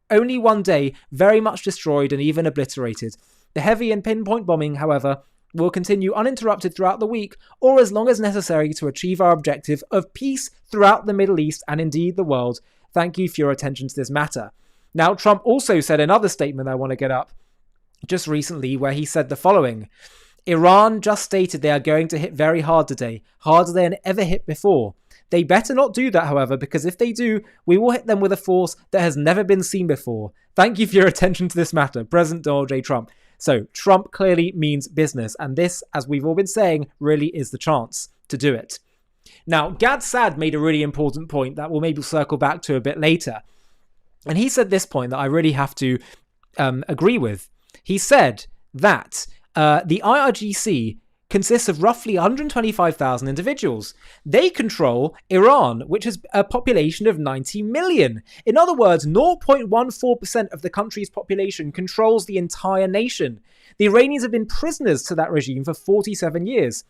only one day very much destroyed and even obliterated. The heavy and pinpoint bombing, however, will continue uninterrupted throughout the week or as long as necessary to achieve our objective of peace throughout the Middle East and indeed the world. Thank you for your attention to this matter. Now, Trump also said another statement I want to get up just recently where he said the following. Iran just stated they are going to hit very hard today, harder than ever hit before. They better not do that, however, because if they do, we will hit them with a force that has never been seen before. Thank you for your attention to this matter, President Donald J. Trump. So Trump clearly means business, and this, as we've all been saying, really is the chance to do it. Now, Gad Saad made a really important point that we'll maybe circle back to a bit later. And he said this point that I really have to agree with. He said that the IRGC consists of roughly 125,000 individuals. They control Iran, which has a population of 90 million. In other words, 0.14% of the country's population controls the entire nation. The Iranians have been prisoners to that regime for 47 years.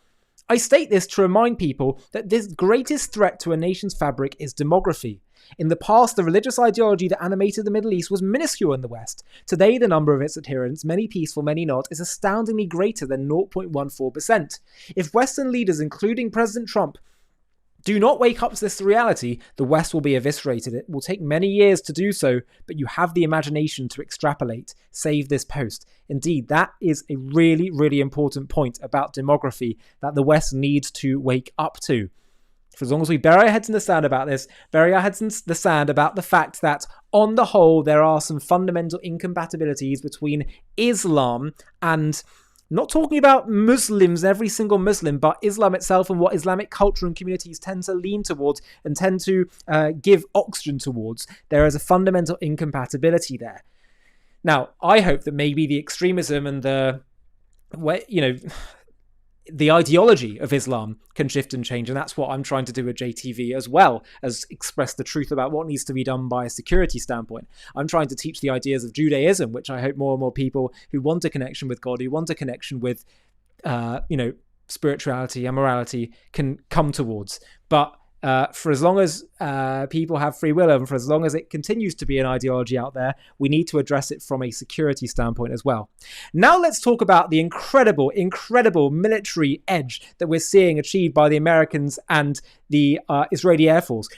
I state this to remind people that the greatest threat to a nation's fabric is demography. In the past, the religious ideology that animated the Middle East was minuscule in the West. Today, the number of its adherents, many peaceful, many not, is astoundingly greater than 0.14%. If Western leaders, including President Trump, do not wake up to this reality, the West will be eviscerated. It will take many years to do so, but you have the imagination to extrapolate. Save this post. Indeed, that is a really, really important point about demography that the West needs to wake up to. For as long as we bury our heads in the sand about this, bury our heads in the sand about the fact that, on the whole, there are some fundamental incompatibilities between Islam and, not talking about Muslims, every single Muslim, but Islam itself and what Islamic culture and communities tend to lean towards and tend to give oxygen towards. There is a fundamental incompatibility there. Now, I hope that maybe the extremism and the ideology of Islam can shift and change, and that's what I'm trying to do with JTV, as well as express the truth about what needs to be done by a security standpoint. I'm trying to teach the ideas of Judaism, which I hope more and more people who want a connection with God, who want a connection with, spirituality and morality can come towards. But for as long as people have free will, and for as long as it continues to be an ideology out there, we need to address it from a security standpoint as well. Now let's talk about the incredible, incredible military edge that we're seeing achieved by the Americans and the Israeli Air Force.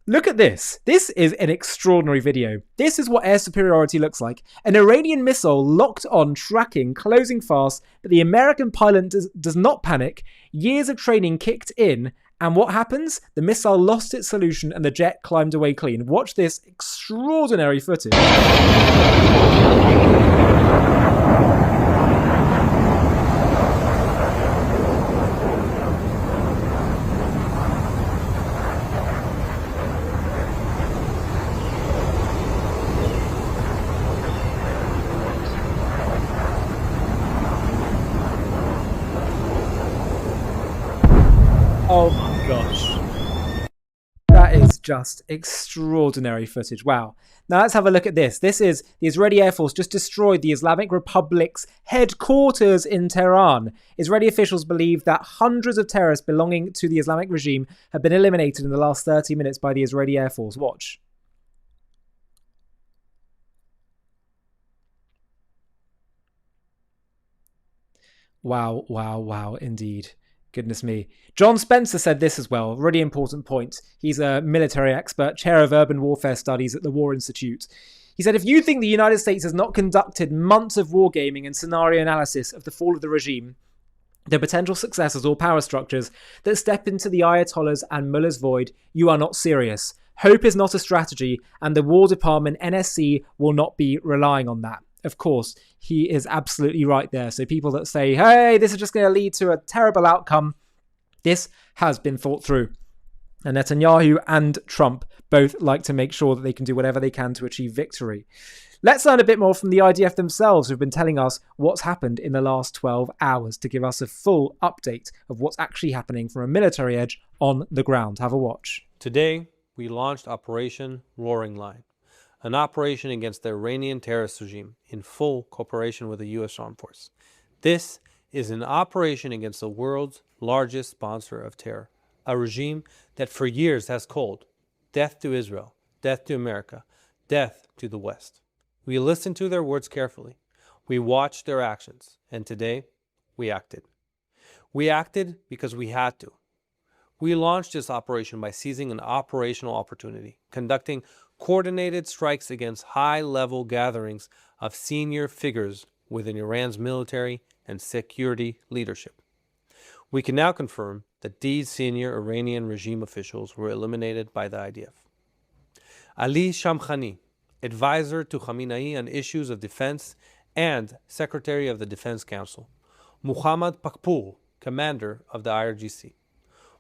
Look at this. This is an extraordinary video. This is what air superiority looks like. An Iranian missile locked on, tracking, closing fast, but the American pilot does not panic. Years of training kicked in, and what happens? The missile lost its solution and the jet climbed away clean. Watch this extraordinary footage. Oh my gosh. That is just extraordinary footage. Wow. Now let's have a look at this. This is the Israeli Air Force just destroyed the Islamic Republic's headquarters in Tehran. Israeli officials believe that hundreds of terrorists belonging to the Islamic regime have been eliminated in the last 30 minutes by the Israeli Air Force. Watch. Wow, wow, wow, indeed. Goodness me. John Spencer said this as well. Really important point. He's a military expert, chair of urban warfare studies at the War Institute. He said, if you think the United States has not conducted months of wargaming and scenario analysis of the fall of the regime, the potential successors or power structures that step into the Ayatollahs and Mullah's void, you are not serious. Hope is not a strategy, and the War Department, NSC, will not be relying on that. Of course, he is absolutely right there. So people that say, hey, this is just going to lead to a terrible outcome, this has been thought through. And Netanyahu and Trump both like to make sure that they can do whatever they can to achieve victory. Let's learn a bit more from the IDF themselves, who've been telling us what's happened in the last 12 hours to give us a full update of what's actually happening from a military edge on the ground. Have a watch. Today, we launched Operation Roaring Lion, an operation against the Iranian terrorist regime in full cooperation with the U.S. Armed Force. This is an operation against the world's largest sponsor of terror, a regime that for years has called death to Israel, death to America, death to the West. We listened to their words carefully. We watched their actions, and today we acted. We acted because we had to. We launched this operation by seizing an operational opportunity, conducting coordinated strikes against high-level gatherings of senior figures within Iran's military and security leadership. We can now confirm that these senior Iranian regime officials were eliminated by the IDF. Ali Shamkhani, advisor to Khamenei on issues of defense and Secretary of the Defense Council. Muhammad Pakpour, commander of the IRGC.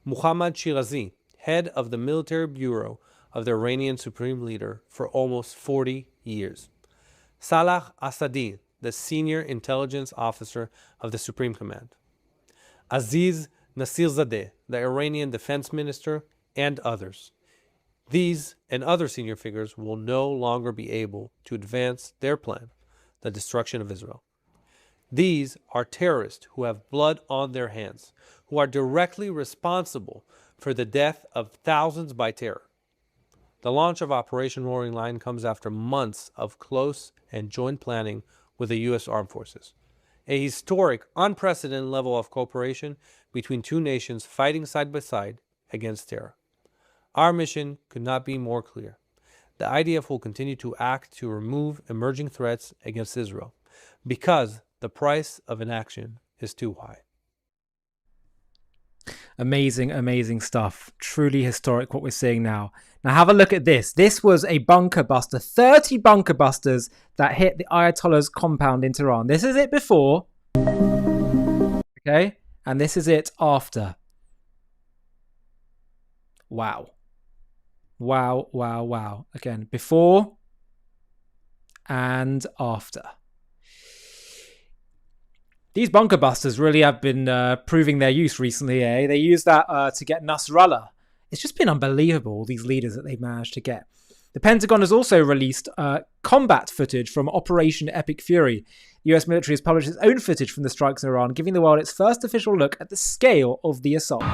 Muhammad Shirazi, head of the military bureau of the Iranian supreme leader for almost 40 years. Salah Asadi, the senior intelligence officer of the Supreme Command. Aziz Nasirzadeh, the Iranian defense minister, and others. These and other senior figures will no longer be able to advance their plan, the destruction of Israel. These are terrorists who have blood on their hands, who are directly responsible for the death of thousands by terror. The launch of Operation Roaring Lion comes after months of close and joint planning with the U.S. Armed Forces. A historic, unprecedented level of cooperation between two nations fighting side by side against terror. Our mission could not be more clear. The IDF will continue to act to remove emerging threats against Israel because the price of inaction is too high. Amazing, amazing stuff. Truly historic what we're seeing now. Now have a look at this. This was a bunker buster. 30 bunker busters that hit the Ayatollah's compound in Tehran. This is it before. Okay? And this is it after. Wow. Wow, wow, wow. Again, before and after. These bunker busters really have been proving their use recently, eh? They used that to get Nasrallah. It's just been unbelievable, these leaders that they've managed to get. The Pentagon has also released combat footage from Operation Epic Fury. The US military has published its own footage from the strikes in Iran, giving the world its first official look at the scale of the assault.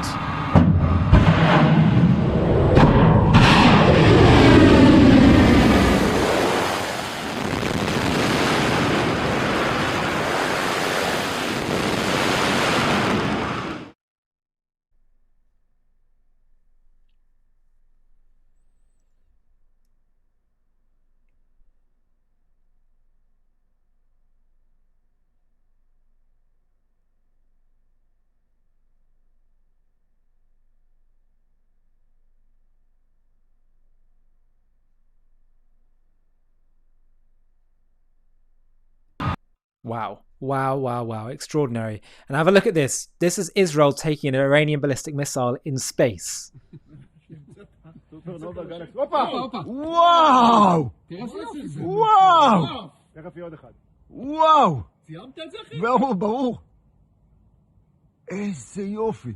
Wow. Wow, wow, wow. Extraordinary. And have a look at this. This is Israel taking an Iranian ballistic missile in space. Wow! Wow! Wow! ברור. איזה יופי.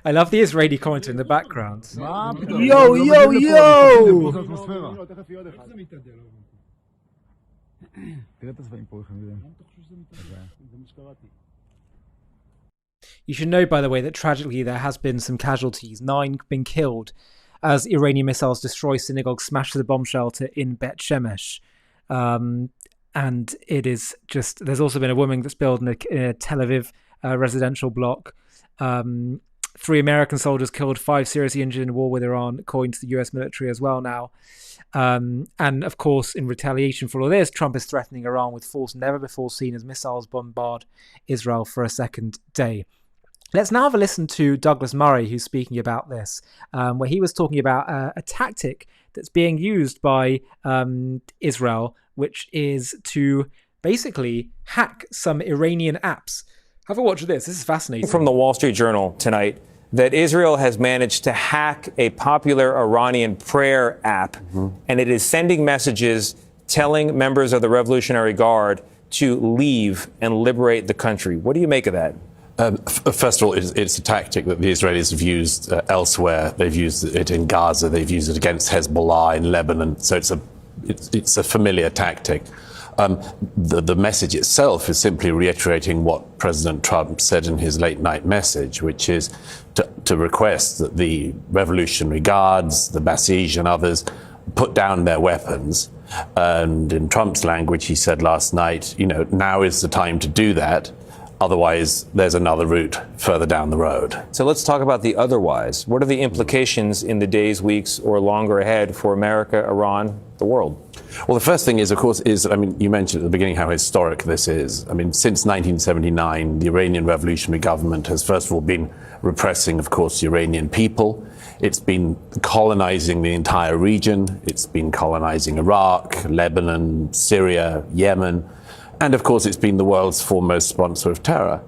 I love the Israeli commenter in the background. Yo, yo, yo! You should know, by the way, that tragically there has been some casualties. 9 been killed as Iranian missiles destroy synagogue, smash the bomb shelter in Bet Shemesh. And it is just, there's also been a woman that's built in a Tel Aviv residential block. 3 American soldiers killed, 5 seriously injured in a war with Iran, according to the US military as well now. And of course, in retaliation for all this, Trump is threatening Iran with force never before seen as missiles bombard Israel for a second day. Let's now have a listen to Douglas Murray, who's speaking about this, where he was talking about a tactic that's being used by Israel, which is to basically hack some Iranian apps. Have a watch of this. This is fascinating. From the Wall Street Journal tonight, that Israel has managed to hack a popular Iranian prayer app, and it is sending messages telling members of the Revolutionary Guard to leave and liberate the country. What do you make of that? First of all, it's a tactic that the Israelis have used elsewhere. They've used it in Gaza. They've used it against Hezbollah in Lebanon. So it's a familiar tactic. The message itself is simply reiterating what President Trump said in his late night message, which is to request that the Revolutionary Guards, the Basij and others put down their weapons. And in Trump's language, he said last night, now is the time to do that. Otherwise, there's another route further down the road. So let's talk about the otherwise. What are the implications in the days, weeks, or longer ahead for America, Iran, the world? Well, the first thing is, of course, you mentioned at the beginning how historic this is. I mean, since 1979, the Iranian revolutionary government has, first of all, been repressing, of course, the Iranian people. It's been colonizing the entire region. It's been colonizing Iraq, Lebanon, Syria, Yemen. And, of course, it's been the world's foremost sponsor of terror.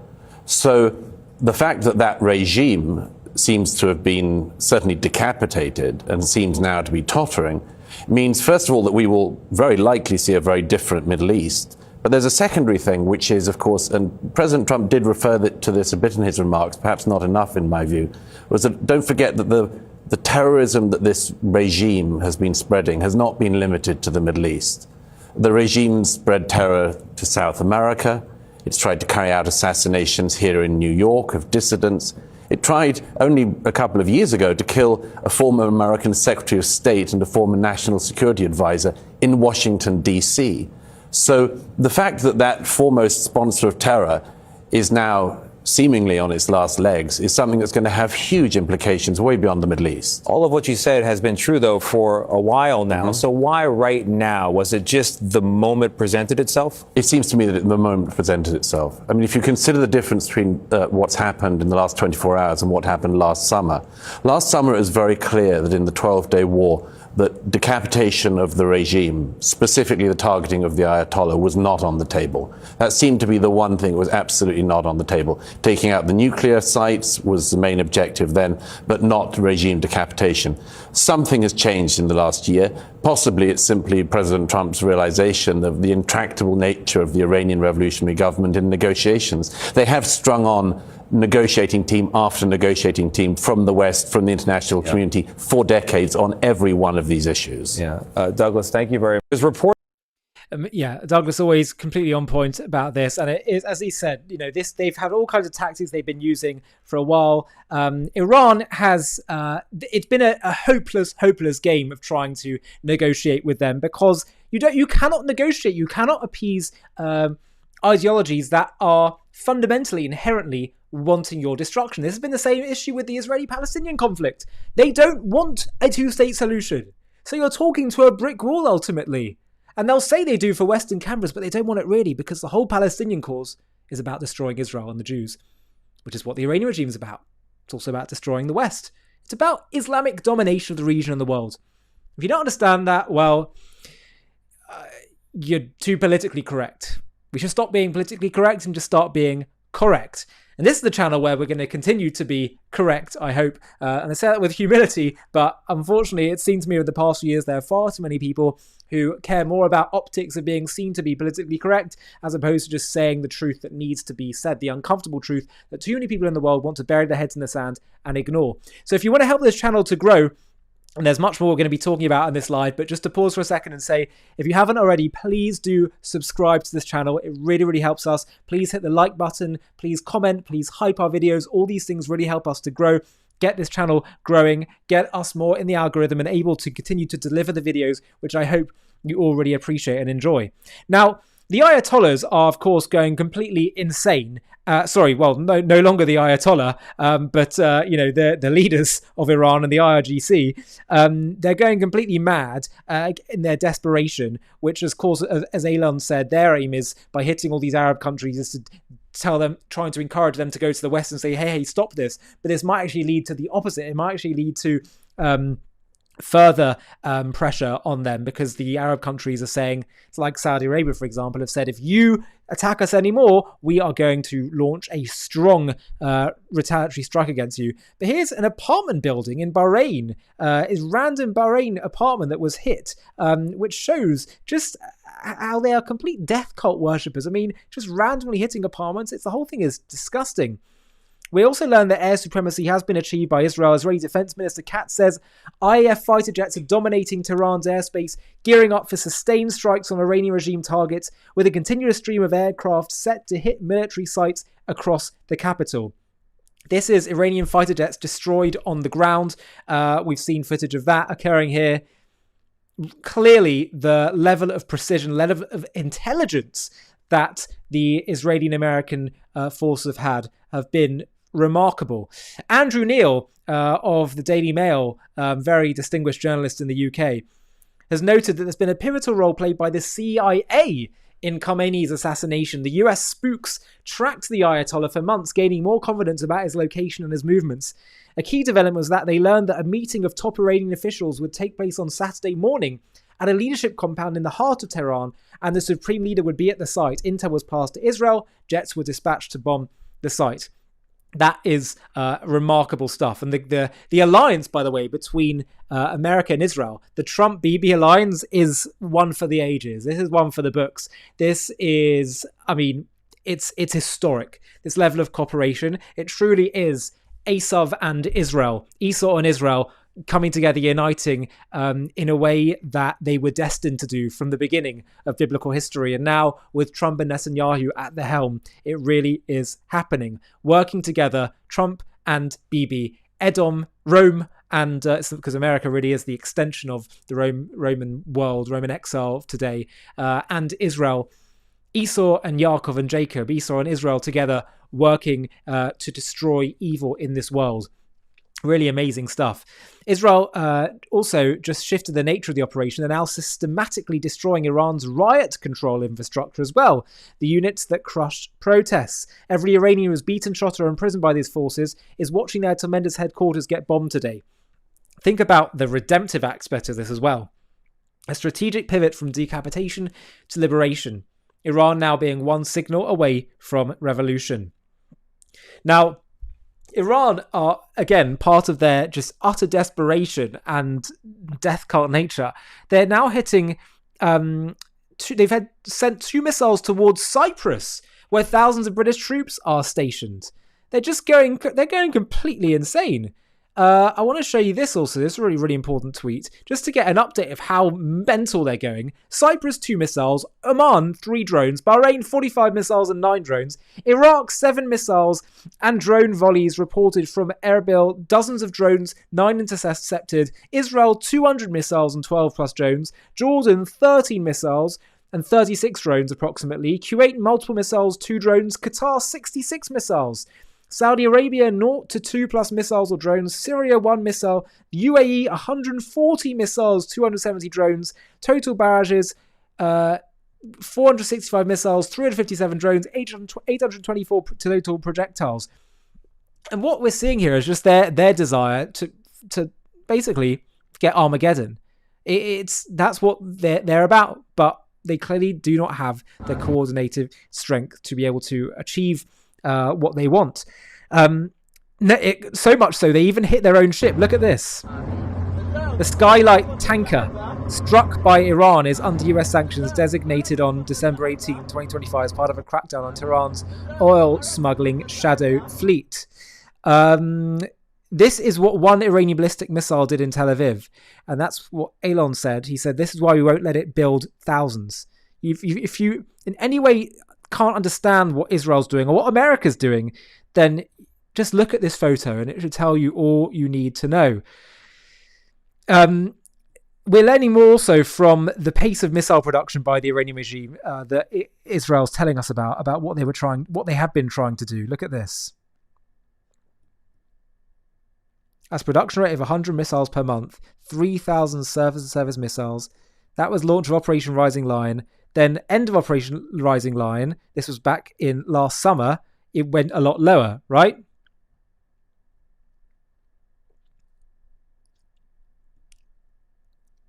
So the fact that that regime seems to have been certainly decapitated and seems now to be tottering means, first of all, that we will very likely see a very different Middle East. But there's a secondary thing, which is, of course, and President Trump did refer to this a bit in his remarks, perhaps not enough in my view, was that don't forget that the terrorism that this regime has been spreading has not been limited to the Middle East. The regime spread terror to South America. It's tried to carry out assassinations here in New York of dissidents. It tried only a couple of years ago to kill a former American Secretary of State and a former National Security Advisor in Washington, D.C. So the fact that that foremost sponsor of terror is now seemingly on its last legs is something that's going to have huge implications way beyond the Middle East. All of what you said has been true, though, for a while now. Mm-hmm. So why right now? Was it just the moment presented itself? It seems to me that the moment presented itself. I mean, if you consider the difference between what's happened in the last 24 hours and what happened last summer it was very clear that in the 12-day war, that decapitation of the regime, specifically the targeting of the Ayatollah, was not on the table. That seemed to be the one thing that was absolutely not on the table. Taking out the nuclear sites was the main objective then, but not regime decapitation. Something has changed in the last year. Possibly it's simply President Trump's realization of the intractable nature of the Iranian revolutionary government in negotiations. They have strung on negotiating team after negotiating team from the West, from the international community for decades on every one of these issues. Yeah. Douglas, thank you very much. There's report. Douglas always completely on point about this, and it is, as he said, they've had all kinds of tactics they've been using for a while. Iran has it's been a hopeless game of trying to negotiate with them, because you cannot negotiate, you cannot appease ideologies that are fundamentally, inherently wanting your destruction. This has been the same issue with the Israeli-Palestinian conflict. They don't want a two-state solution. So you're talking to a brick wall ultimately. And they'll say they do for Western cameras, but they don't want it really, because the whole Palestinian cause is about destroying Israel and the Jews, which is what the Iranian regime is about. It's also about destroying the West. It's about Islamic domination of the region and the world. If you don't understand that, well, you're too politically correct. We should stop being politically correct and just start being correct. And this is the channel where we're going to continue to be correct, I hope. And I say that with humility, but unfortunately, it seems to me over the past few years, there are far too many people who care more about optics of being seen to be politically correct, as opposed to just saying the truth that needs to be said, the uncomfortable truth that too many people in the world want to bury their heads in the sand and ignore. So if you want to help this channel to grow, and there's much more we're going to be talking about in this live, but just to pause for a second and say, if you haven't already, please do subscribe to this channel. It really, really helps us. Please hit the like button. Please comment. Please hype our videos. All these things really help us to grow, get this channel growing, get us more in the algorithm and able to continue to deliver the videos, which I hope you all really appreciate and enjoy. Now, the Ayatollahs are, of course, going completely insane. No longer the Ayatollah, but the leaders of Iran and the IRGC. They're going completely mad in their desperation, which, of course, as Eylon said, their aim is, by hitting all these Arab countries, is to tell them, trying to encourage them to go to the West and say, hey, stop this. But this might actually lead to the opposite. It might actually lead to further pressure on them, because the Arab countries are saying, it's like Saudi Arabia, for example, have said, if you attack us anymore, we are going to launch a strong retaliatory strike against you. But here's an apartment building in Bahrain, is random Bahrain apartment that was hit, which shows just how they are complete death cult worshippers. I mean, just randomly hitting apartments. The whole thing is disgusting. We also learned that air supremacy has been achieved by Israel. Israeli Defense Minister Katz says IAF fighter jets are dominating Tehran's airspace, gearing up for sustained strikes on Iranian regime targets, with a continuous stream of aircraft set to hit military sites across the capital. This is Iranian fighter jets destroyed on the ground. We've seen footage of that occurring here. Clearly, the level of precision, level of intelligence that the Israeli and American forces have been remarkable. Andrew Neil of the Daily Mail, very distinguished journalist in the UK, has noted that there's been a pivotal role played by the CIA in Khomeini's assassination. The US spooks tracked the Ayatollah for months, gaining more confidence about his location and his movements. A key development was that they learned that a meeting of top Iranian officials would take place on Saturday morning at a leadership compound in the heart of Tehran, and the supreme leader would be at the site. Intel was passed to Israel. Jets were dispatched to bomb the site. That is remarkable stuff. And the alliance, by the way, between America and Israel, the Trump-Bibi alliance, is one for the ages. This is one for the books. This is, I mean, it's historic. This level of cooperation, it truly is Esau and Israel coming together, uniting in a way that they were destined to do from the beginning of biblical history. And now with Trump and Netanyahu at the helm, it really is happening. Working together, Trump and Bibi, Edom, Rome, and because America really is the extension of the Roman world, Roman exile of today, and Israel, Esau and Yaakov and Jacob, Esau and Israel together working to destroy evil in this world. Really amazing stuff. Israel also just shifted the nature of the operation. They're now systematically destroying Iran's riot control infrastructure as well. The units that crushed protests. Every Iranian who was beaten, shot, or imprisoned by these forces is watching their tremendous headquarters get bombed today. Think about the redemptive aspect of this as well. A strategic pivot from decapitation to liberation. Iran now being one signal away from revolution. Now, Iran are, again, part of their just utter desperation and death cult nature. They're now hitting, they've sent 2 missiles towards Cyprus, where thousands of British troops are stationed. They're going completely insane. I want to show you this also. This is a really, really important tweet, just to get an update of how mental they're going. Cyprus, 2 missiles. Oman, 3 drones. Bahrain, 45 missiles and 9 drones. Iraq, 7 missiles and drone volleys reported from Erbil. Dozens of drones, 9 intercepted. Israel, 200 missiles and 12 plus drones. Jordan, 13 missiles and 36 drones approximately. Kuwait, multiple missiles, 2 drones. Qatar, 66 missiles. Saudi Arabia, 0 to 2 plus missiles or drones. Syria, 1 missile. UAE, 140 missiles, 270 drones. Total barrages, 465 missiles, 357 drones, 824 total projectiles. And what we're seeing here is just their desire to basically get Armageddon. That's what they're about, but they clearly do not have the coordinated strength to be able to achieve what they want. So much so they even hit their own ship. Look at this. The Skylight tanker struck by Iran is under US sanctions, designated on December 18, 2025 as part of a crackdown on Tehran's oil smuggling shadow fleet. This is what one Iranian ballistic missile did in Tel Aviv, and that's what Eylon said. He said, this is why we won't let it build thousands. If you in any way can't understand what Israel's doing or what America's doing, then just look at this photo and it should tell you all you need to know. We're learning more also from the pace of missile production by the Iranian regime that Israel's telling us about what they have been trying to do. Look at this. That's production rate of 100 missiles per month, 3,000 surface-to-surface missiles. That was launch of Operation Rising Lion. Then end of Operation Rising Lion. This was back in last summer. It went a lot lower, right?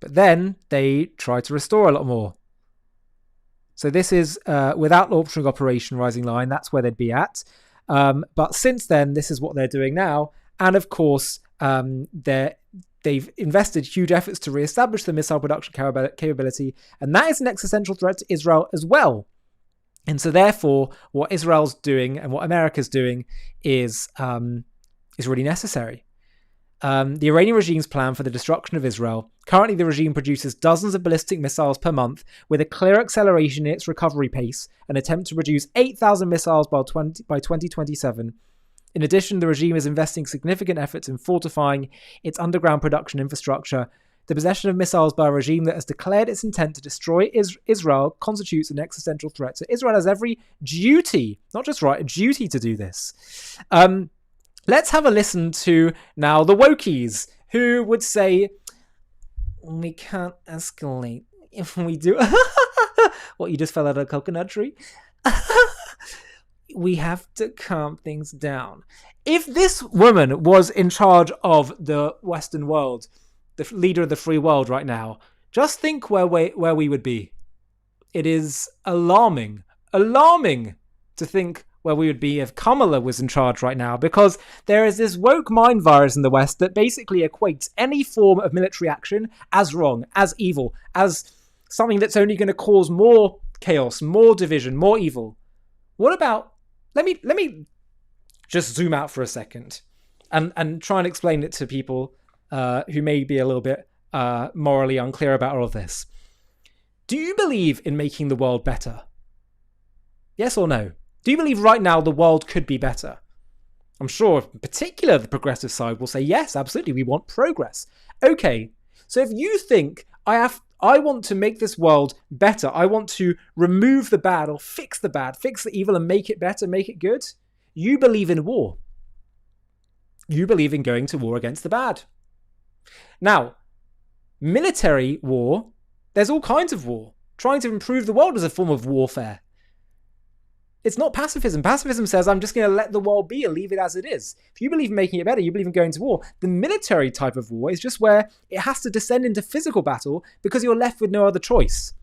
But then they tried to restore a lot more. So this is without launching Operation Rising Lion. That's where they'd be at. But since then, this is what they're doing now. And of course, they've invested huge efforts to re-establish the missile production capability, and that is an existential threat to Israel as well. And so therefore, what Israel's doing and what America's doing is really necessary. The Iranian regime's plan for the destruction of Israel. Currently, the regime produces dozens of ballistic missiles per month with a clear acceleration in its recovery pace, an attempt to produce 8,000 missiles by 2027. In addition, the regime is investing significant efforts in fortifying its underground production infrastructure. The possession of missiles by a regime that has declared its intent to destroy Israel constitutes an existential threat. So Israel has every duty, not just right, a duty to do this. Let's have a listen to now the wokies, who would say, we can't escalate. If we do... What, you just fell out of a coconut tree? We have to calm things down. If this woman was in charge of the Western world, the leader of the free world right now, just think where we would be. It is alarming to think where we would be if Kamala was in charge right now, because there is this woke mind virus in the West that basically equates any form of military action as wrong, as evil, as something that's only going to cause more chaos, more division, more evil. What about... Let me just zoom out for a second and try and explain it to people who may be a little bit morally unclear about all of this. Do you believe in making the world better? Yes or no? Do you believe right now the world could be better? I'm sure in particular the progressive side will say, yes, absolutely, we want progress. Okay, so if you think I want to make this world better, I want to remove the bad or fix the bad, fix the evil and make it better, make it good, you believe in war. You believe in going to war against the bad. Now, military war, there's all kinds of war. Trying to improve the world is a form of warfare. It's not pacifism. Pacifism says, I'm just going to let the world be and leave it as it is. If you believe in making it better, you believe in going to war. The military type of war is just where it has to descend into physical battle because you're left with no other choice.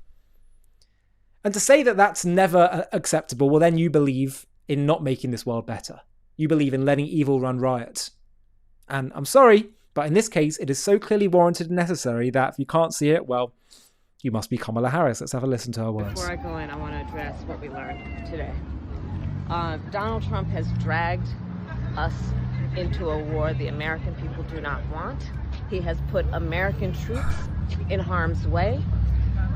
And to say that that's never acceptable, well, then you believe in not making this world better. You believe in letting evil run riot. And I'm sorry, but in this case, it is so clearly warranted and necessary that if you can't see it, well, you must be Kamala Harris. Let's have a listen to her words. Before I go in, I want to address what we learned today. Donald Trump has dragged us into a war the American people do not want. He has put American troops in harm's way.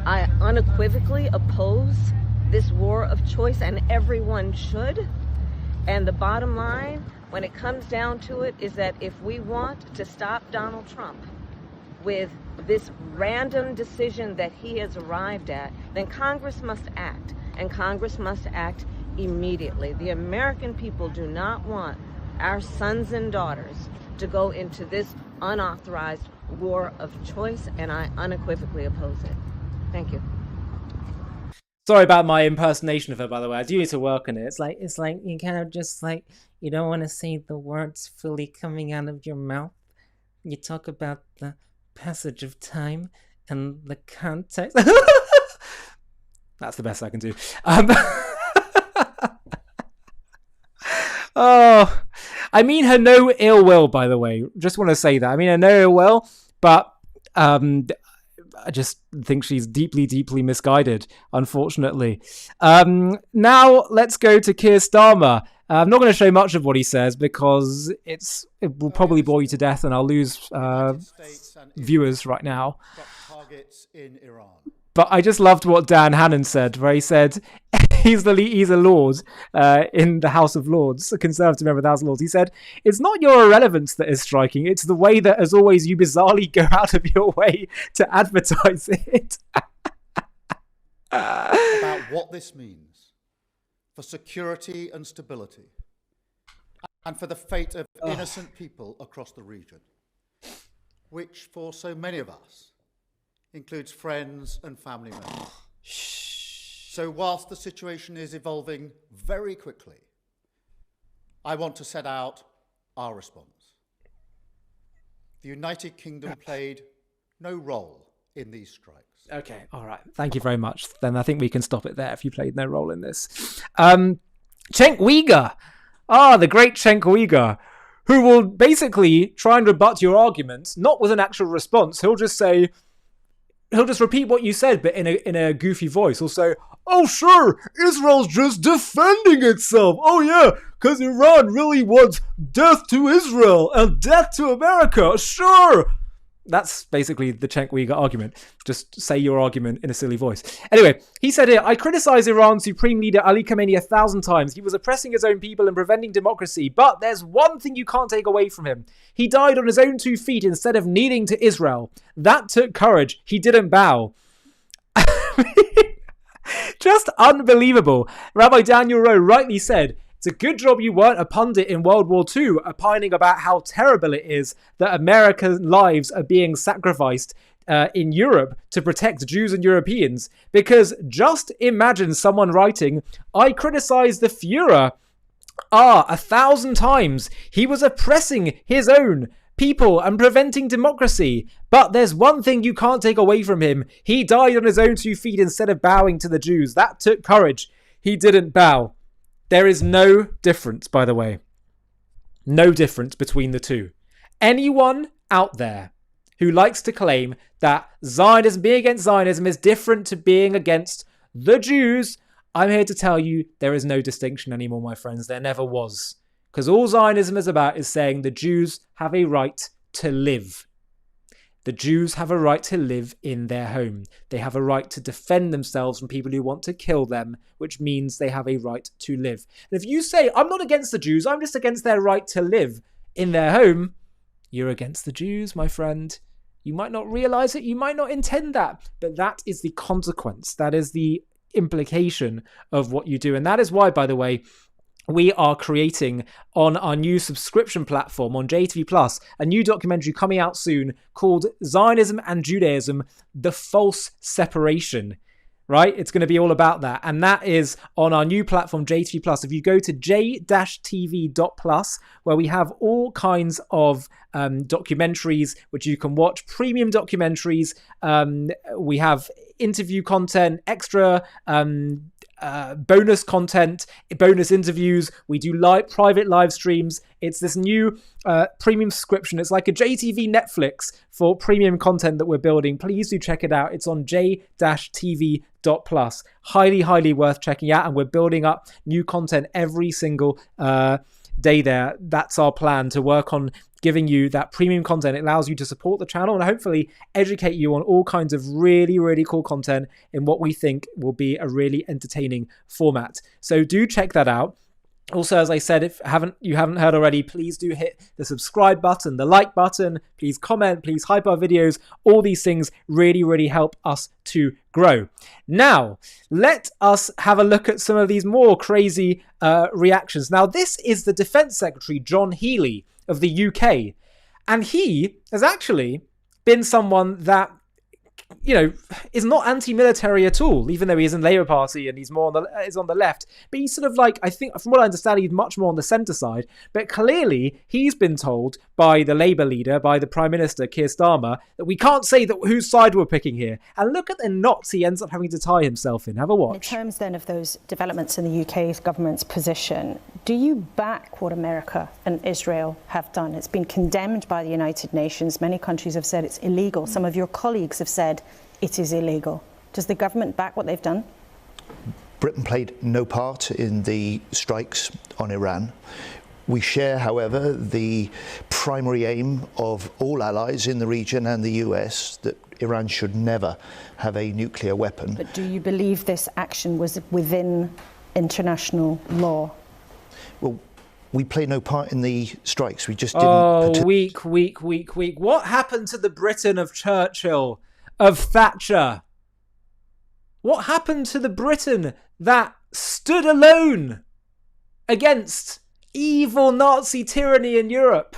I unequivocally oppose this war of choice, and everyone should. And the bottom line, when it comes down to it, is that if we want to stop Donald Trump with this random decision that he has arrived at, then Congress must act, and Congress must act immediately. The American people do not want our sons and daughters to go into this unauthorized war of choice, and I unequivocally oppose it. Thank you. Sorry about my impersonation of her, by the way. I do need to work on it. It's like you kind of just you don't want to say the words fully coming out of your mouth. You talk about the passage of time and the context. That's the best I can do. Oh, I mean her no ill will, by the way. Just want to say that. I mean her no ill will, but I just think she's deeply, deeply misguided, unfortunately. Now let's go to Keir Starmer. I'm not going to show much of what he says because it will probably bore you to death and I'll lose viewers right now. Targets in Iran. But I just loved what Dan Hannan said, where he said he's a lord in the House of Lords, a conservative member of the House of Lords. He said, it's not your irrelevance that is striking, it's the way that, as always, you bizarrely go out of your way to advertise it. About what this means for security and stability, and for the fate of innocent people across the region, which for so many of us includes friends and family members. So whilst the situation is evolving very quickly, I want to set out our response. The United Kingdom played no role in these strikes. Okay, all right. Thank you very much. Then I think we can stop it there if you played no role in this. Cenk Uygur. The great Cenk Uygur, who will basically try and rebut your argument, not with an actual response. He'll just repeat what you said, but in a goofy voice. He'll say, oh, sure, Israel's just defending itself. Oh, yeah, because Iran really wants death to Israel and death to America. Sure. That's basically the Cenk Uygur argument. Just say your argument in a silly voice. Anyway, he said here, I criticize Iran's Supreme Leader Ali Khamenei 1,000 times. He was oppressing his own people and preventing democracy. But there's one thing you can't take away from him. He died on his own 2 feet instead of kneeling to Israel. That took courage. He didn't bow. Just unbelievable. Rabbi Daniel Rowe rightly said, it's a good job you weren't a pundit in World War II, opining about how terrible it is that American lives are being sacrificed in Europe to protect Jews and Europeans. Because just imagine someone writing, I criticize the Führer 1,000 times. He was oppressing his own people and preventing democracy. But there's one thing you can't take away from him. He died on his own 2 feet instead of bowing to the Jews. That took courage. He didn't bow. There is no difference, by the way. No difference between the two. Anyone out there who likes to claim that Zionism, being against Zionism, is different to being against the Jews, I'm here to tell you there is no distinction anymore, my friends. There never was. Because all Zionism is about is saying the Jews have a right to live. The Jews have a right to live in their home. They have a right to defend themselves from people who want to kill them, which means they have a right to live. And if you say, I'm not against the Jews, I'm just against their right to live in their home, you're against the Jews, my friend. You might not realize it, you might not intend that, but that is the consequence. That is the implication of what you do. And that is why, by the way, we are creating on our new subscription platform on JTV Plus a new documentary coming out soon called Zionism and Judaism, The False Separation. Right? It's going to be all about that. And that is on our new platform, JTV Plus. If you go to j-tv.plus, where we have all kinds of documentaries which you can watch, premium documentaries. We have interview content, extra bonus content, bonus interviews. We do private live streams. It's this new premium subscription. It's like a JTV Netflix for premium content that we're building. Please do check it out. It's on j-tv.plus. Highly, highly worth checking out. And we're building up new content every single day there. That's our plan, to work on giving you that premium content. It allows you to support the channel and hopefully educate you on all kinds of really, really cool content in what we think will be a really entertaining format. So do check that out. Also, as I said, if you haven't heard already, please do hit the subscribe button, the like button, please comment, please hype our videos. All these things really, really help us to grow. Now, let us have a look at some of these more crazy reactions. Now, this is the Defense Secretary, John Healey, of the UK. And he has actually been someone that, you know, is not anti-military at all, even though he is in the Labour Party and he's more on the left. But he's sort of like, I think, from what I understand, he's much more on the centre side. But clearly, he's been told by the Labour leader, by the Prime Minister, Keir Starmer, that we can't say that whose side we're picking here. And look at the knots he ends up having to tie himself in. Have a watch. In terms then of those developments in the UK government's position, do you back what America and Israel have done? It's been condemned by the United Nations. Many countries have said it's illegal. Some of your colleagues have said it is illegal. Does the government back what they've done? Britain played no part in the strikes on Iran. We share, however, the primary aim of all allies in the region and the US that Iran should never have a nuclear weapon. But do you believe this action was within international law? Well, we play no part in the strikes. We just didn't. Oh, weak. What happened to the Britain of Churchill, of Thatcher? What happened to the Britain that stood alone against evil Nazi tyranny in Europe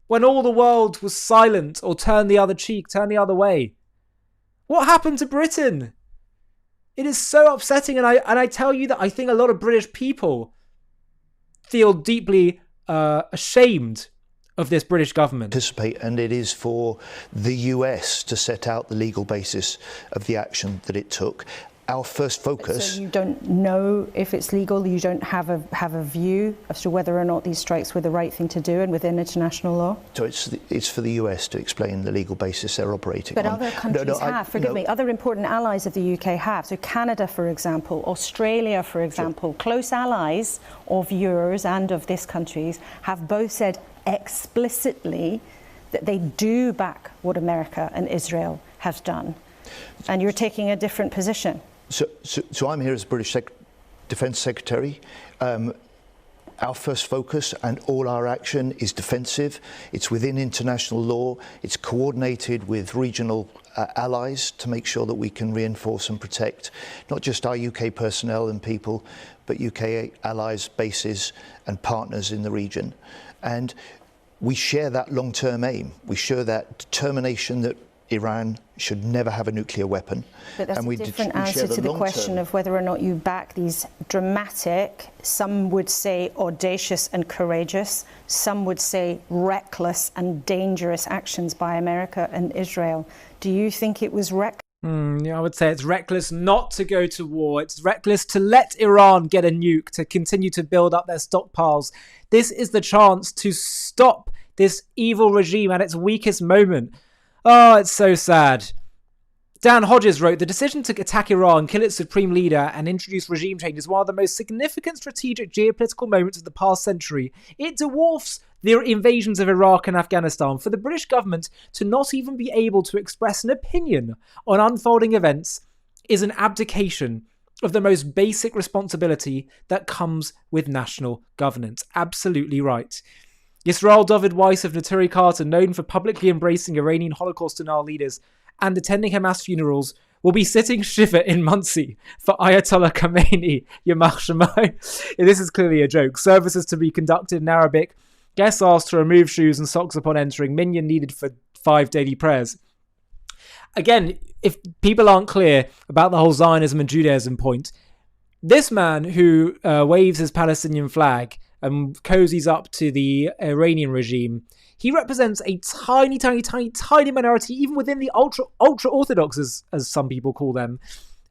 when all the world was silent or turned the other cheek, turned the other way? What happened to Britain? It is so upsetting, and I tell you that I think a lot of British people feel deeply ashamed of this British government. Participate, and it is for the US to set out the legal basis of the action that it took. Our first focus. So you don't know if it's legal. You don't have a view as to whether or not these strikes were the right thing to do and within international law. So it's for the US to explain the legal basis they're operating but on. Other countries have. Forgive me. Other important allies of the UK have. So Canada, for example, Australia, for example, sure. Close allies of yours and of this country's have both said explicitly that they do back what America and Israel have done, and you're taking a different position. So I'm here as British Defence Secretary. Our first focus and all our action is defensive. It's within international law. It's coordinated with regional allies to make sure that we can reinforce and protect not just our UK personnel and people, but UK allies, bases and partners in the region. And we share that long-term aim. We share that determination that Iran should never have a nuclear weapon. But that's and a we different we share answer to the long-term- question of whether or not you back these dramatic, some would say audacious and courageous, some would say reckless and dangerous actions by America and Israel. Do you think it was reckless? I would say it's reckless not to go to war. It's reckless to let Iran get a nuke, to continue to build up their stockpiles. This is the chance to stop this evil regime at its weakest moment. Oh, it's so sad. Dan Hodges wrote, the decision to attack Iran, kill its supreme leader, and introduce regime change is one of the most significant strategic geopolitical moments of the past century. It dwarfs the invasions of Iraq and Afghanistan. For the British government to not even be able to express an opinion on unfolding events is an abdication of the most basic responsibility that comes with national governance. Absolutely right. Yisrael David Weiss of Neturei Karta, known for publicly embracing Iranian Holocaust denial leaders and attending Hamas funerals, will be sitting shiva in Muncie for Ayatollah Khamenei, Yamach Shemai. This is clearly a joke. Services to be conducted in Arabic. Guests asked to remove shoes and socks upon entering. Minyan needed for 5 daily prayers. Again, if people aren't clear about the whole Zionism and Judaism point, this man who waves his Palestinian flag and cozies up to the Iranian regime, he represents a tiny minority, even within the ultra-Orthodox, as some people call them,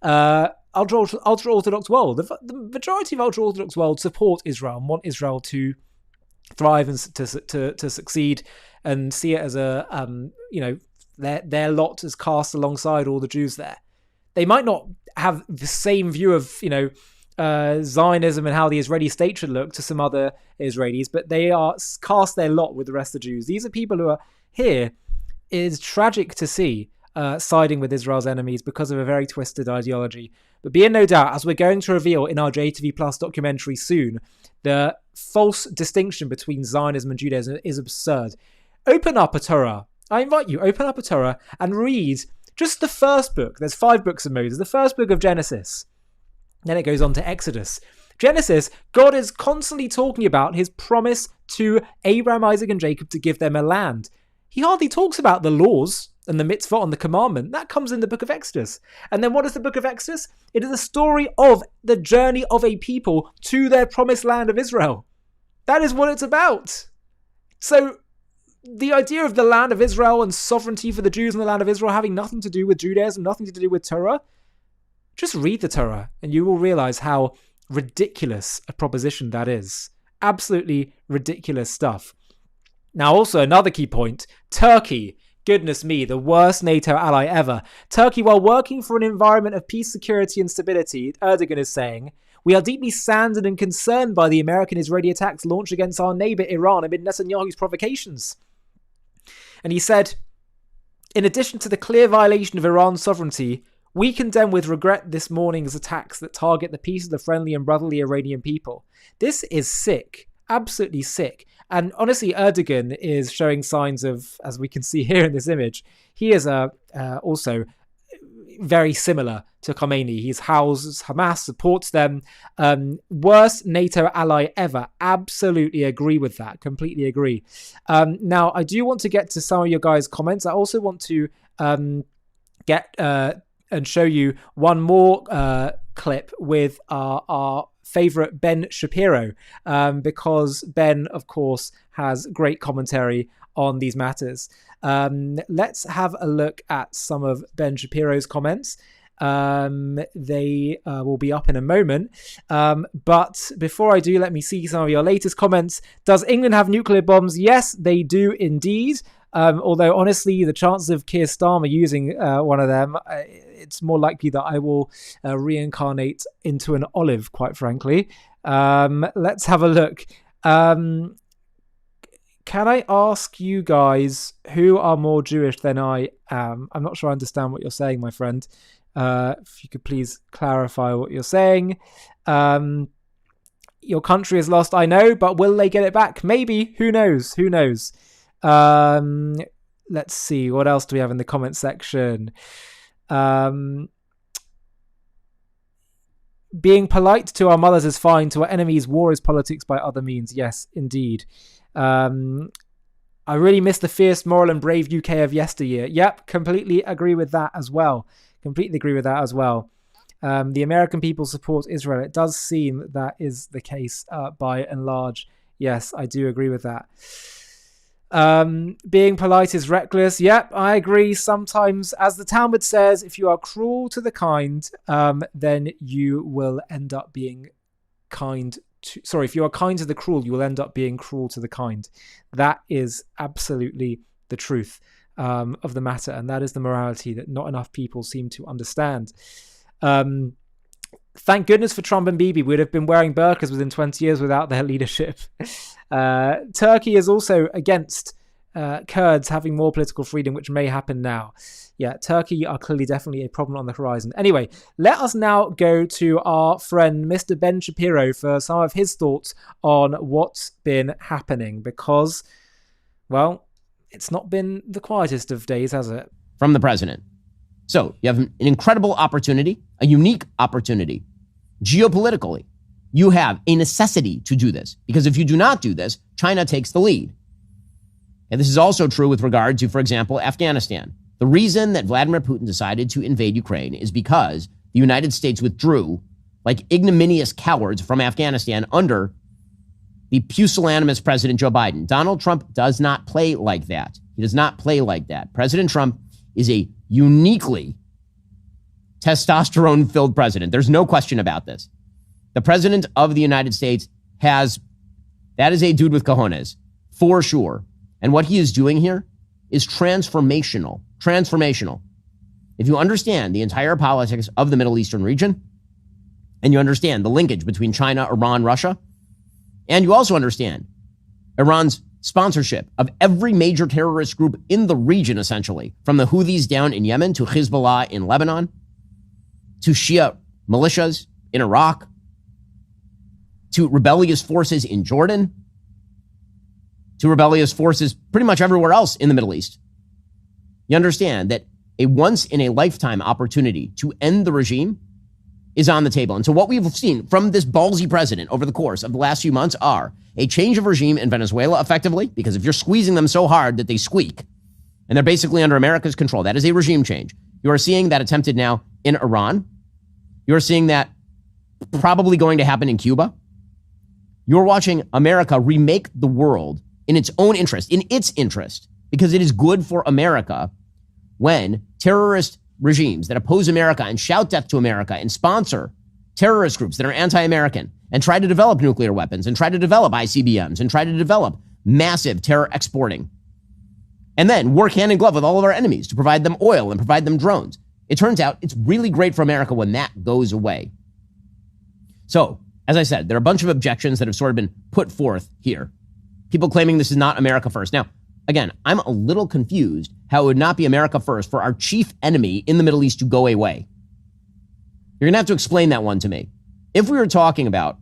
ultra-Orthodox world. The majority of ultra-Orthodox world support Israel and want Israel to thrive and to succeed, and see it as a their lot is cast alongside all the Jews there. They might not have the same view of Zionism and how the Israeli state should look to some other Israelis, but they are cast their lot with the rest of the Jews. These are people who are here. It is tragic to see siding with Israel's enemies because of a very twisted ideology. But be in no doubt, as we're going to reveal in our JTV Plus documentary soon, the false distinction between Zionism and Judaism is absurd. Open up a Torah. I invite you, open up a Torah and read just the first book. There's 5 books of Moses. The first book of Genesis. Then it goes on to Exodus. Genesis, God is constantly talking about his promise to Abraham, Isaac, and Jacob to give them a land. He hardly talks about the laws and the mitzvah on the commandment. That comes in the book of Exodus. And then what is the book of Exodus? It is a story of the journey of a people to their promised land of Israel. That is what it's about. So the idea of the land of Israel and sovereignty for the Jews in the land of Israel having nothing to do with Judaism, nothing to do with Torah, just read the Torah and you will realize how ridiculous a proposition that is. Absolutely ridiculous stuff. Now, also another key point, Turkey. Goodness me, the worst NATO ally ever. Turkey, while working for an environment of peace, security and stability, Erdogan is saying, we are deeply saddened and concerned by the American-Israeli attacks launched against our neighbour Iran amid Netanyahu's provocations. And he said, in addition to the clear violation of Iran's sovereignty, we condemn with regret this morning's attacks that target the peace of the friendly and brotherly Iranian people. This is sick. Absolutely sick. And honestly, Erdogan is showing signs of, as we can see here in this image, he is also very similar to Khamenei. He's houses Hamas, supports them. Worst NATO ally ever. Absolutely agree with that. Completely agree. Now, I do want to get to some of your guys' comments. I also want to get and show you one more clip with our favorite Ben Shapiro, because Ben, of course, has great commentary on these matters. Let's have a look at some of Ben Shapiro's comments. They will be up in a moment. But before I do, let me see some of your latest comments. Does England have nuclear bombs? Yes, they do indeed. Although, honestly, the chances of Keir Starmer using one of them, it's more likely that I will reincarnate into an olive, quite frankly. Let's have a look. Can I ask you guys who are more Jewish than I am? I'm not sure I understand what you're saying, my friend. If you could please clarify what you're saying. Your country is lost, I know, but will they get it back? Maybe. Who knows? Who knows? Let's see, what else do we have in the comment section? Being polite to our mothers is fine, to our enemies war is politics by other means. Yes, indeed. I really miss the fierce, moral and brave UK of yesteryear. Yep, completely agree with that as well. The American people support Israel. It does seem that is the case by and large. Yes, I do agree with that. Being polite is reckless. Yep, I agree. Sometimes, as the Talmud says, if you are cruel to the kind, then you will end up being kind to... Sorry, if you are kind to the cruel, you will end up being cruel to the kind. That is absolutely the truth of the matter, and that is the morality that not enough people seem to understand. Thank goodness for Trump and Bibi. We'd have been wearing burqas within 20 years without their leadership. Turkey is also against Kurds having more political freedom, which may happen now. Yeah, Turkey are clearly definitely a problem on the horizon. Anyway, let us now go to our friend Mr. Ben Shapiro for some of his thoughts on what's been happening, because, well, it's not been the quietest of days, has it? From the president. So you have an incredible opportunity, a unique opportunity. Geopolitically, you have a necessity to do this, because if you do not do this, China takes the lead. And this is also true with regard to, for example, Afghanistan. The reason that Vladimir Putin decided to invade Ukraine is because the United States withdrew like ignominious cowards from Afghanistan under the pusillanimous President Joe Biden. Donald Trump does not play like that. He does not play like that. President Trump is a uniquely testosterone-filled president. There's no question about this. The president of the United States that is a dude with cojones, for sure. And what he is doing here is transformational. If you understand the entire politics of the Middle Eastern region, and you understand the linkage between China, Iran, Russia, and you also understand Iran's sponsorship of every major terrorist group in the region, essentially, from the Houthis down in Yemen to Hezbollah in Lebanon, to Shia militias in Iraq, to rebellious forces in Jordan, to rebellious forces pretty much everywhere else in the Middle East. You understand that a once-in-a-lifetime opportunity to end the regime is on the table. And so what we've seen from this ballsy president over the course of the last few months are a change of regime in Venezuela, effectively, because if you're squeezing them so hard that they squeak, and they're basically under America's control, that is a regime change. You are seeing that attempted now in Iran. You're seeing that probably going to happen in Cuba. You're watching America remake the world in its own interest, because it is good for America when terrorist regimes that oppose America and shout death to America and sponsor terrorist groups that are anti-American and try to develop nuclear weapons and try to develop ICBMs and try to develop massive terror exporting, and then work hand in glove with all of our enemies to provide them oil and provide them drones. It turns out it's really great for America when that goes away. So, as I said, there are a bunch of objections that have sort of been put forth here. People claiming this is not America first. Now, again, I'm a little confused how it would not be America first for our chief enemy in the Middle East to go away. You're going to have to explain that one to me. If we were talking about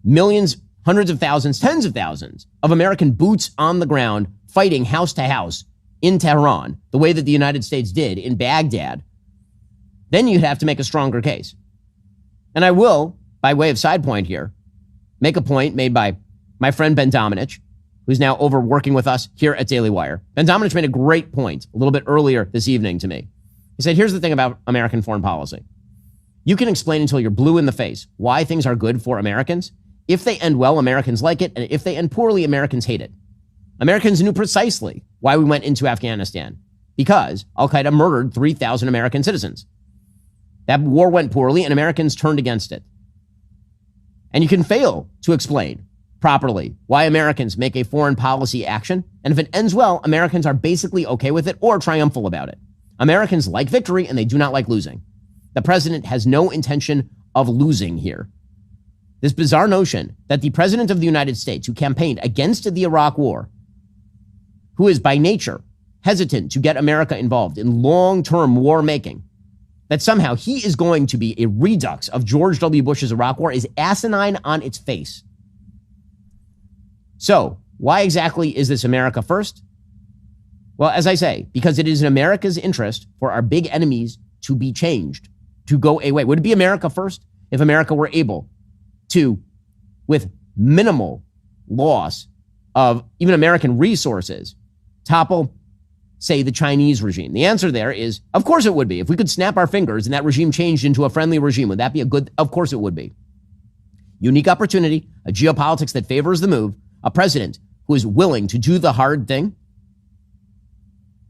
millions, hundreds of thousands, tens of thousands of American boots on the ground fighting house to house in Tehran, the way that the United States did in Baghdad, then you'd have to make a stronger case. And I will, by way of side point here, make a point made by my friend Ben Domenech, who's now over working with us here at Daily Wire. Ben Domenech made a great point a little bit earlier this evening to me. He said, here's the thing about American foreign policy. You can explain until you're blue in the face why things are good for Americans. If they end well, Americans like it. And if they end poorly, Americans hate it. Americans knew precisely why we went into Afghanistan, because Al-Qaeda murdered 3,000 American citizens. That war went poorly and Americans turned against it. And you can fail to explain properly why Americans make a foreign policy action. And if it ends well, Americans are basically okay with it or triumphal about it. Americans like victory and they do not like losing. The president has no intention of losing here. This bizarre notion that the president of the United States, who campaigned against the Iraq war, who is by nature hesitant to get America involved in long-term war making, that somehow he is going to be a redux of George W. Bush's Iraq war is asinine on its face. So, why exactly is this America first? Well, as I say, because it is in America's interest for our big enemies to be changed, to go away. Would it be America first if America were able to, with minimal loss of even American resources, topple, say, the Chinese regime? The answer there is, of course it would be. If we could snap our fingers and that regime changed into a friendly regime, would that be a good? Of course it would be. Unique opportunity, a geopolitics that favors the move, a president who is willing to do the hard thing.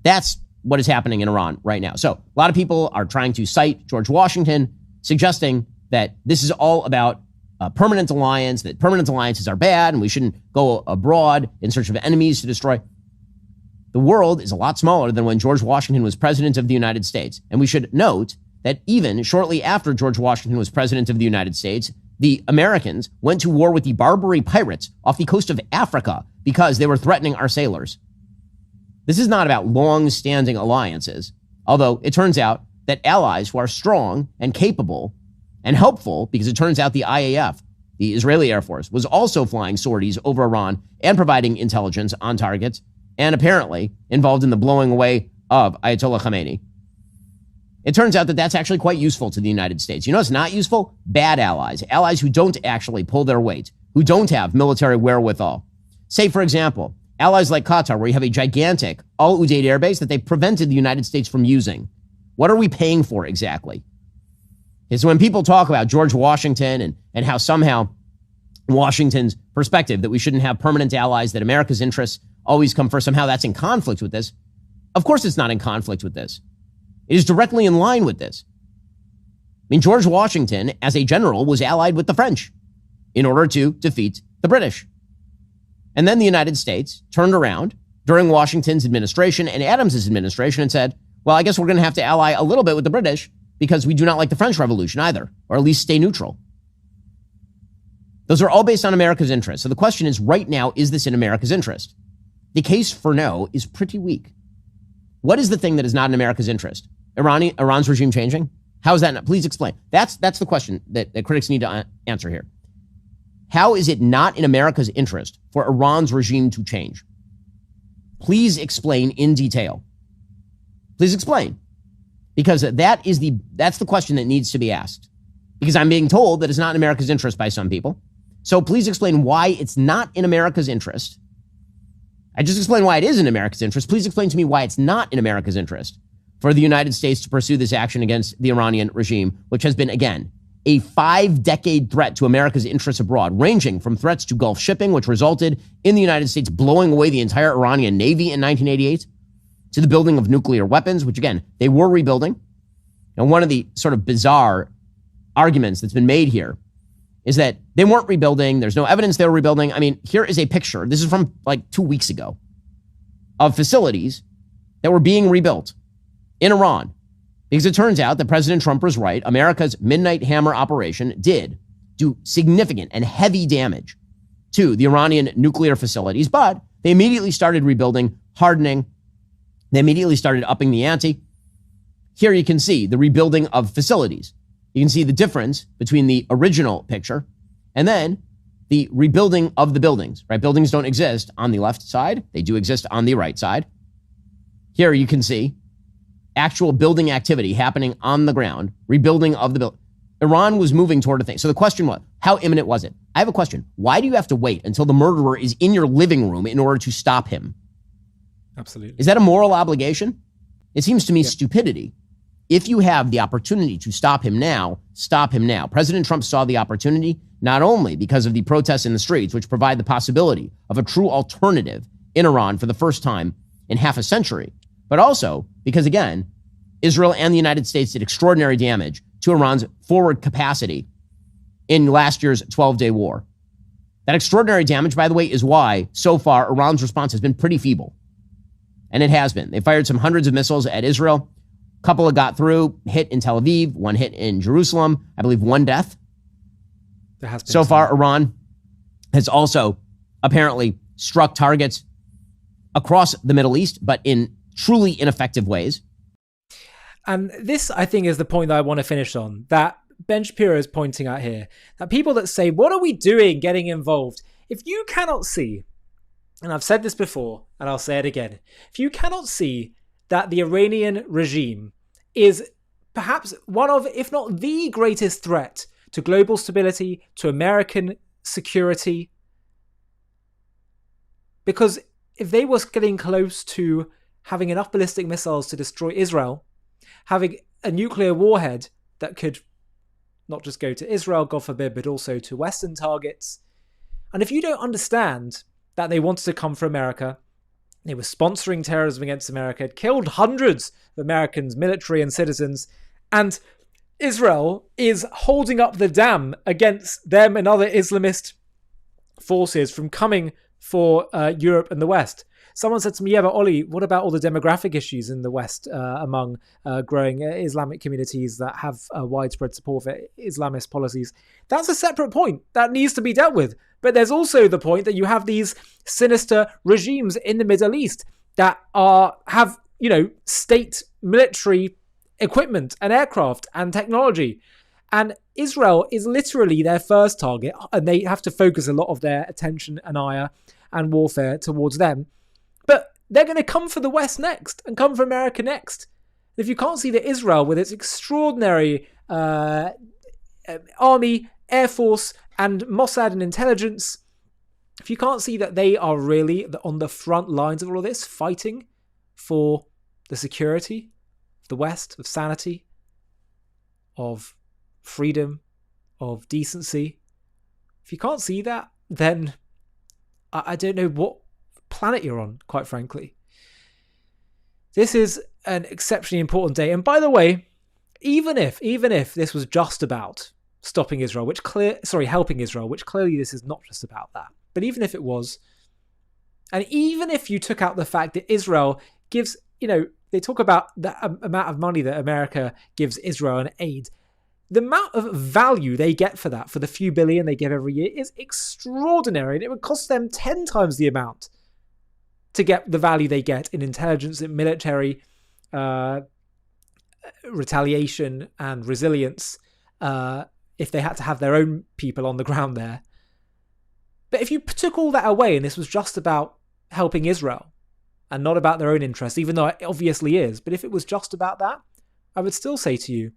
That's what is happening in Iran right now. So a lot of people are trying to cite George Washington, suggesting that this is all about a permanent alliance, that permanent alliances are bad and we shouldn't go abroad in search of enemies to destroy. The world is a lot smaller than when George Washington was president of the United States. And we should note that even shortly after George Washington was president of the United States, the Americans went to war with the Barbary pirates off the coast of Africa because they were threatening our sailors. This is not about long-standing alliances, although it turns out that allies who are strong and capable and helpful, because it turns out the IAF, the Israeli Air Force, was also flying sorties over Iran and providing intelligence on targets, and apparently involved in the blowing away of Ayatollah Khamenei. It turns out that that's actually quite useful to the United States. You know what's not useful? Bad allies. Allies who don't actually pull their weight, who don't have military wherewithal. Say, for example, allies like Qatar, where you have a gigantic Al Udeid airbase that they prevented the United States from using. What are we paying for exactly? So when people talk about George Washington and how somehow Washington's perspective that we shouldn't have permanent allies, that America's interests always come first, somehow that's in conflict with this. Of course it's not in conflict with this. It is directly in line with this. I mean, George Washington, as a general, was allied with the French in order to defeat the British. And then the United States turned around during Washington's administration and Adams's administration and said, well, I guess we're going to have to ally a little bit with the British because we do not like the French Revolution either, or at least stay neutral. Those are all based on America's interest. So the question is, right now, is this in America's interest? The case for no is pretty weak. What is the thing that is not in America's interest? Iran's regime changing? How is that not? Please explain. That's the question that critics need to answer here. How is it not in America's interest for Iran's regime to change? Please explain in detail. Please explain. Because that's the question that needs to be asked. Because I'm being told that it's not in America's interest by some people. So please explain why it's not in America's interest. I just explained why it is in America's interest. Please explain to me why it's not in America's interest for the United States to pursue this action against the Iranian regime, which has been, again, a 5-decade threat to America's interests abroad, ranging from threats to Gulf shipping, which resulted in the United States blowing away the entire Iranian Navy in 1988, to the building of nuclear weapons, which, again, they were rebuilding. And one of the sort of bizarre arguments that's been made here is that they weren't rebuilding. There's no evidence they were rebuilding. I mean, here is a picture. This is from like 2 weeks ago of facilities that were being rebuilt in Iran. Because it turns out that President Trump was right. America's Midnight Hammer operation did do significant and heavy damage to the Iranian nuclear facilities, but they immediately started rebuilding, hardening. They immediately started upping the ante. Here you can see the rebuilding of facilities. You can see the difference between the original picture and then the rebuilding of the buildings, right? Buildings don't exist on the left side. They do exist on the right side. Here you can see actual building activity happening on the ground, rebuilding of the building. Iran was moving toward a thing. So the question was, how imminent was it? I have a question. Why do you have to wait until the murderer is in your living room in order to stop him? Absolutely. Is that a moral obligation? It seems to me stupidity. If you have the opportunity to stop him now, stop him now. President Trump saw the opportunity not only because of the protests in the streets, which provide the possibility of a true alternative in Iran for the first time in half a century, but also because, again, Israel and the United States did extraordinary damage to Iran's forward capacity in last year's 12-day war. That extraordinary damage, by the way, is why, so far, Iran's response has been pretty feeble. And it has been. They fired some hundreds of missiles at Israel. A couple that got through, hit in Tel Aviv, one hit in Jerusalem, I believe one death. There has been so far, Iran has also apparently struck targets across the Middle East, but in truly ineffective ways. And this, I think, is the point that I want to finish on, that Ben Shapiro is pointing out here, that people that say, what are we doing getting involved? If you cannot see, and I've said this before, and I'll say it again, if you cannot see that the Iranian regime is perhaps one of, if not the greatest threat to global stability, to American security, because if they were getting close to having enough ballistic missiles to destroy Israel, having a nuclear warhead that could not just go to Israel, God forbid, but also to Western targets. And if you don't understand that they wanted to come for America, they were sponsoring terrorism against America, had killed hundreds of Americans, military and citizens, and Israel is holding up the dam against them and other Islamist forces from coming for Europe and the West. Someone said to me, yeah, but Ollie, what about all the demographic issues in the West among growing Islamic communities that have widespread support for Islamist policies? That's a separate point that needs to be dealt with. But there's also the point that you have these sinister regimes in the Middle East that have, state military equipment and aircraft and technology. And Israel is literally their first target, and they have to focus a lot of their attention and ire and warfare towards them. But they're going to come for the West next and come for America next. If you can't see that Israel, with its extraordinary army, air force, and Mossad and intelligence, if you can't see that they are really on the front lines of all of this, fighting for the security of the West, of sanity, of freedom, of decency, if you can't see that, then I don't know what planet you're on, quite frankly. This is an exceptionally important day. And by the way, even if this was just about stopping Israel, helping Israel, which clearly this is not just about that. But even if it was, and even if you took out the fact that Israel gives, they talk about the amount of money that America gives Israel in aid. The amount of value they get for that, for the few billion they give every year, is extraordinary. And it would cost them 10 times the amount to get the value they get in intelligence and military retaliation and resilience if they had to have their own people on the ground there. But if you took all that away and this was just about helping Israel and not about their own interests, even though it obviously is, but if it was just about that, I would still say to you,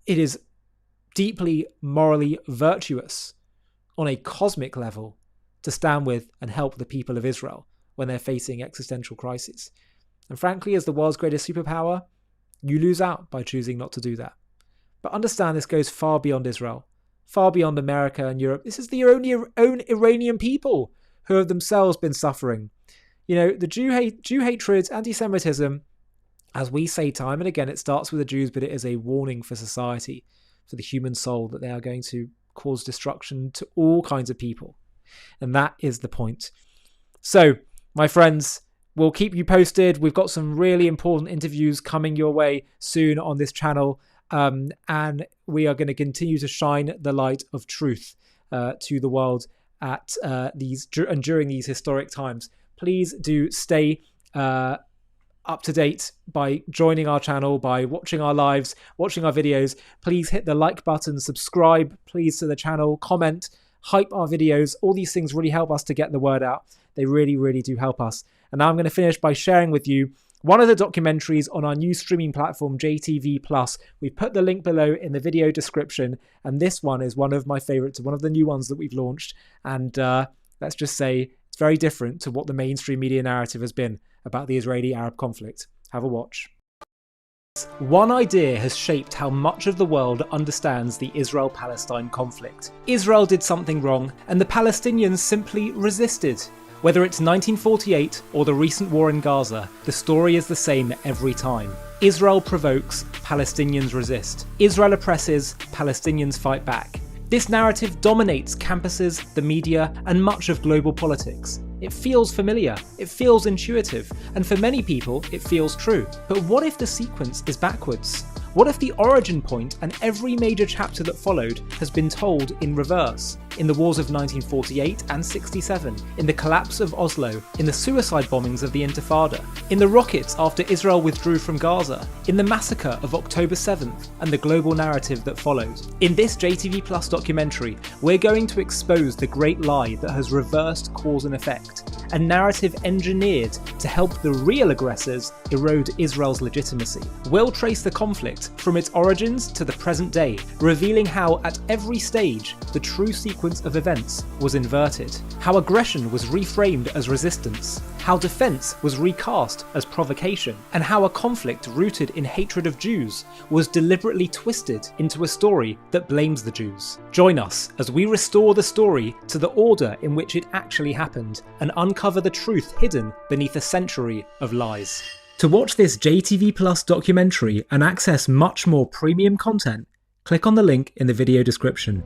it is deeply morally virtuous on a cosmic level to stand with and help the people of Israel when they're facing existential crises. And frankly, as the world's greatest superpower, you lose out by choosing not to do that. But understand this goes far beyond Israel, far beyond America and Europe. This is the own Iranian people who have themselves been suffering. The Jew hatred, anti-Semitism, as we say time and again, it starts with the Jews, but it is a warning for society, for the human soul, that they are going to cause destruction to all kinds of people. And that is the point. So, my friends, we'll keep you posted. We've got some really important interviews coming your way soon on this channel. And we are going to continue to shine the light of truth to the world at during these historic times. Please do stay up to date by joining our channel, by watching our lives, watching our videos. Please hit the like button, subscribe please to the channel, comment, hype our videos. All these things really help us to get the word out. They really, really do help us. And now I'm going to finish by sharing with you one of the documentaries on our new streaming platform, JTV+. We put the link below in the video description. And this one is one of my favorites, one of the new ones that we've launched. And let's just say it's very different to what the mainstream media narrative has been about the Israeli-Arab conflict. Have a watch. One idea has shaped how much of the world understands the Israel-Palestine conflict. Israel did something wrong, and the Palestinians simply resisted. Whether it's 1948 or the recent war in Gaza, the story is the same every time. Israel provokes, Palestinians resist. Israel oppresses, Palestinians fight back. This narrative dominates campuses, the media, and much of global politics. It feels familiar, it feels intuitive, and for many people, it feels true. But what if the sequence is backwards? What if the origin point and every major chapter that followed has been told in reverse? In the wars of 1948 and 67, in the collapse of Oslo, in the suicide bombings of the Intifada, in the rockets after Israel withdrew from Gaza, in the massacre of October 7th, and the global narrative that followed. In this JTV Plus documentary, we're going to expose the great lie that has reversed cause and effect, a narrative engineered to help the real aggressors erode Israel's legitimacy. We'll trace the conflict conflict from its origins to the present day, revealing how at every stage the true sequence of events was inverted, how aggression was reframed as resistance, how defense was recast as provocation, and how a conflict rooted in hatred of Jews was deliberately twisted into a story that blames the Jews. Join us as we restore the story to the order in which it actually happened and uncover the truth hidden beneath a century of lies. To watch this JTV Plus documentary and access much more premium content, click on the link in the video description.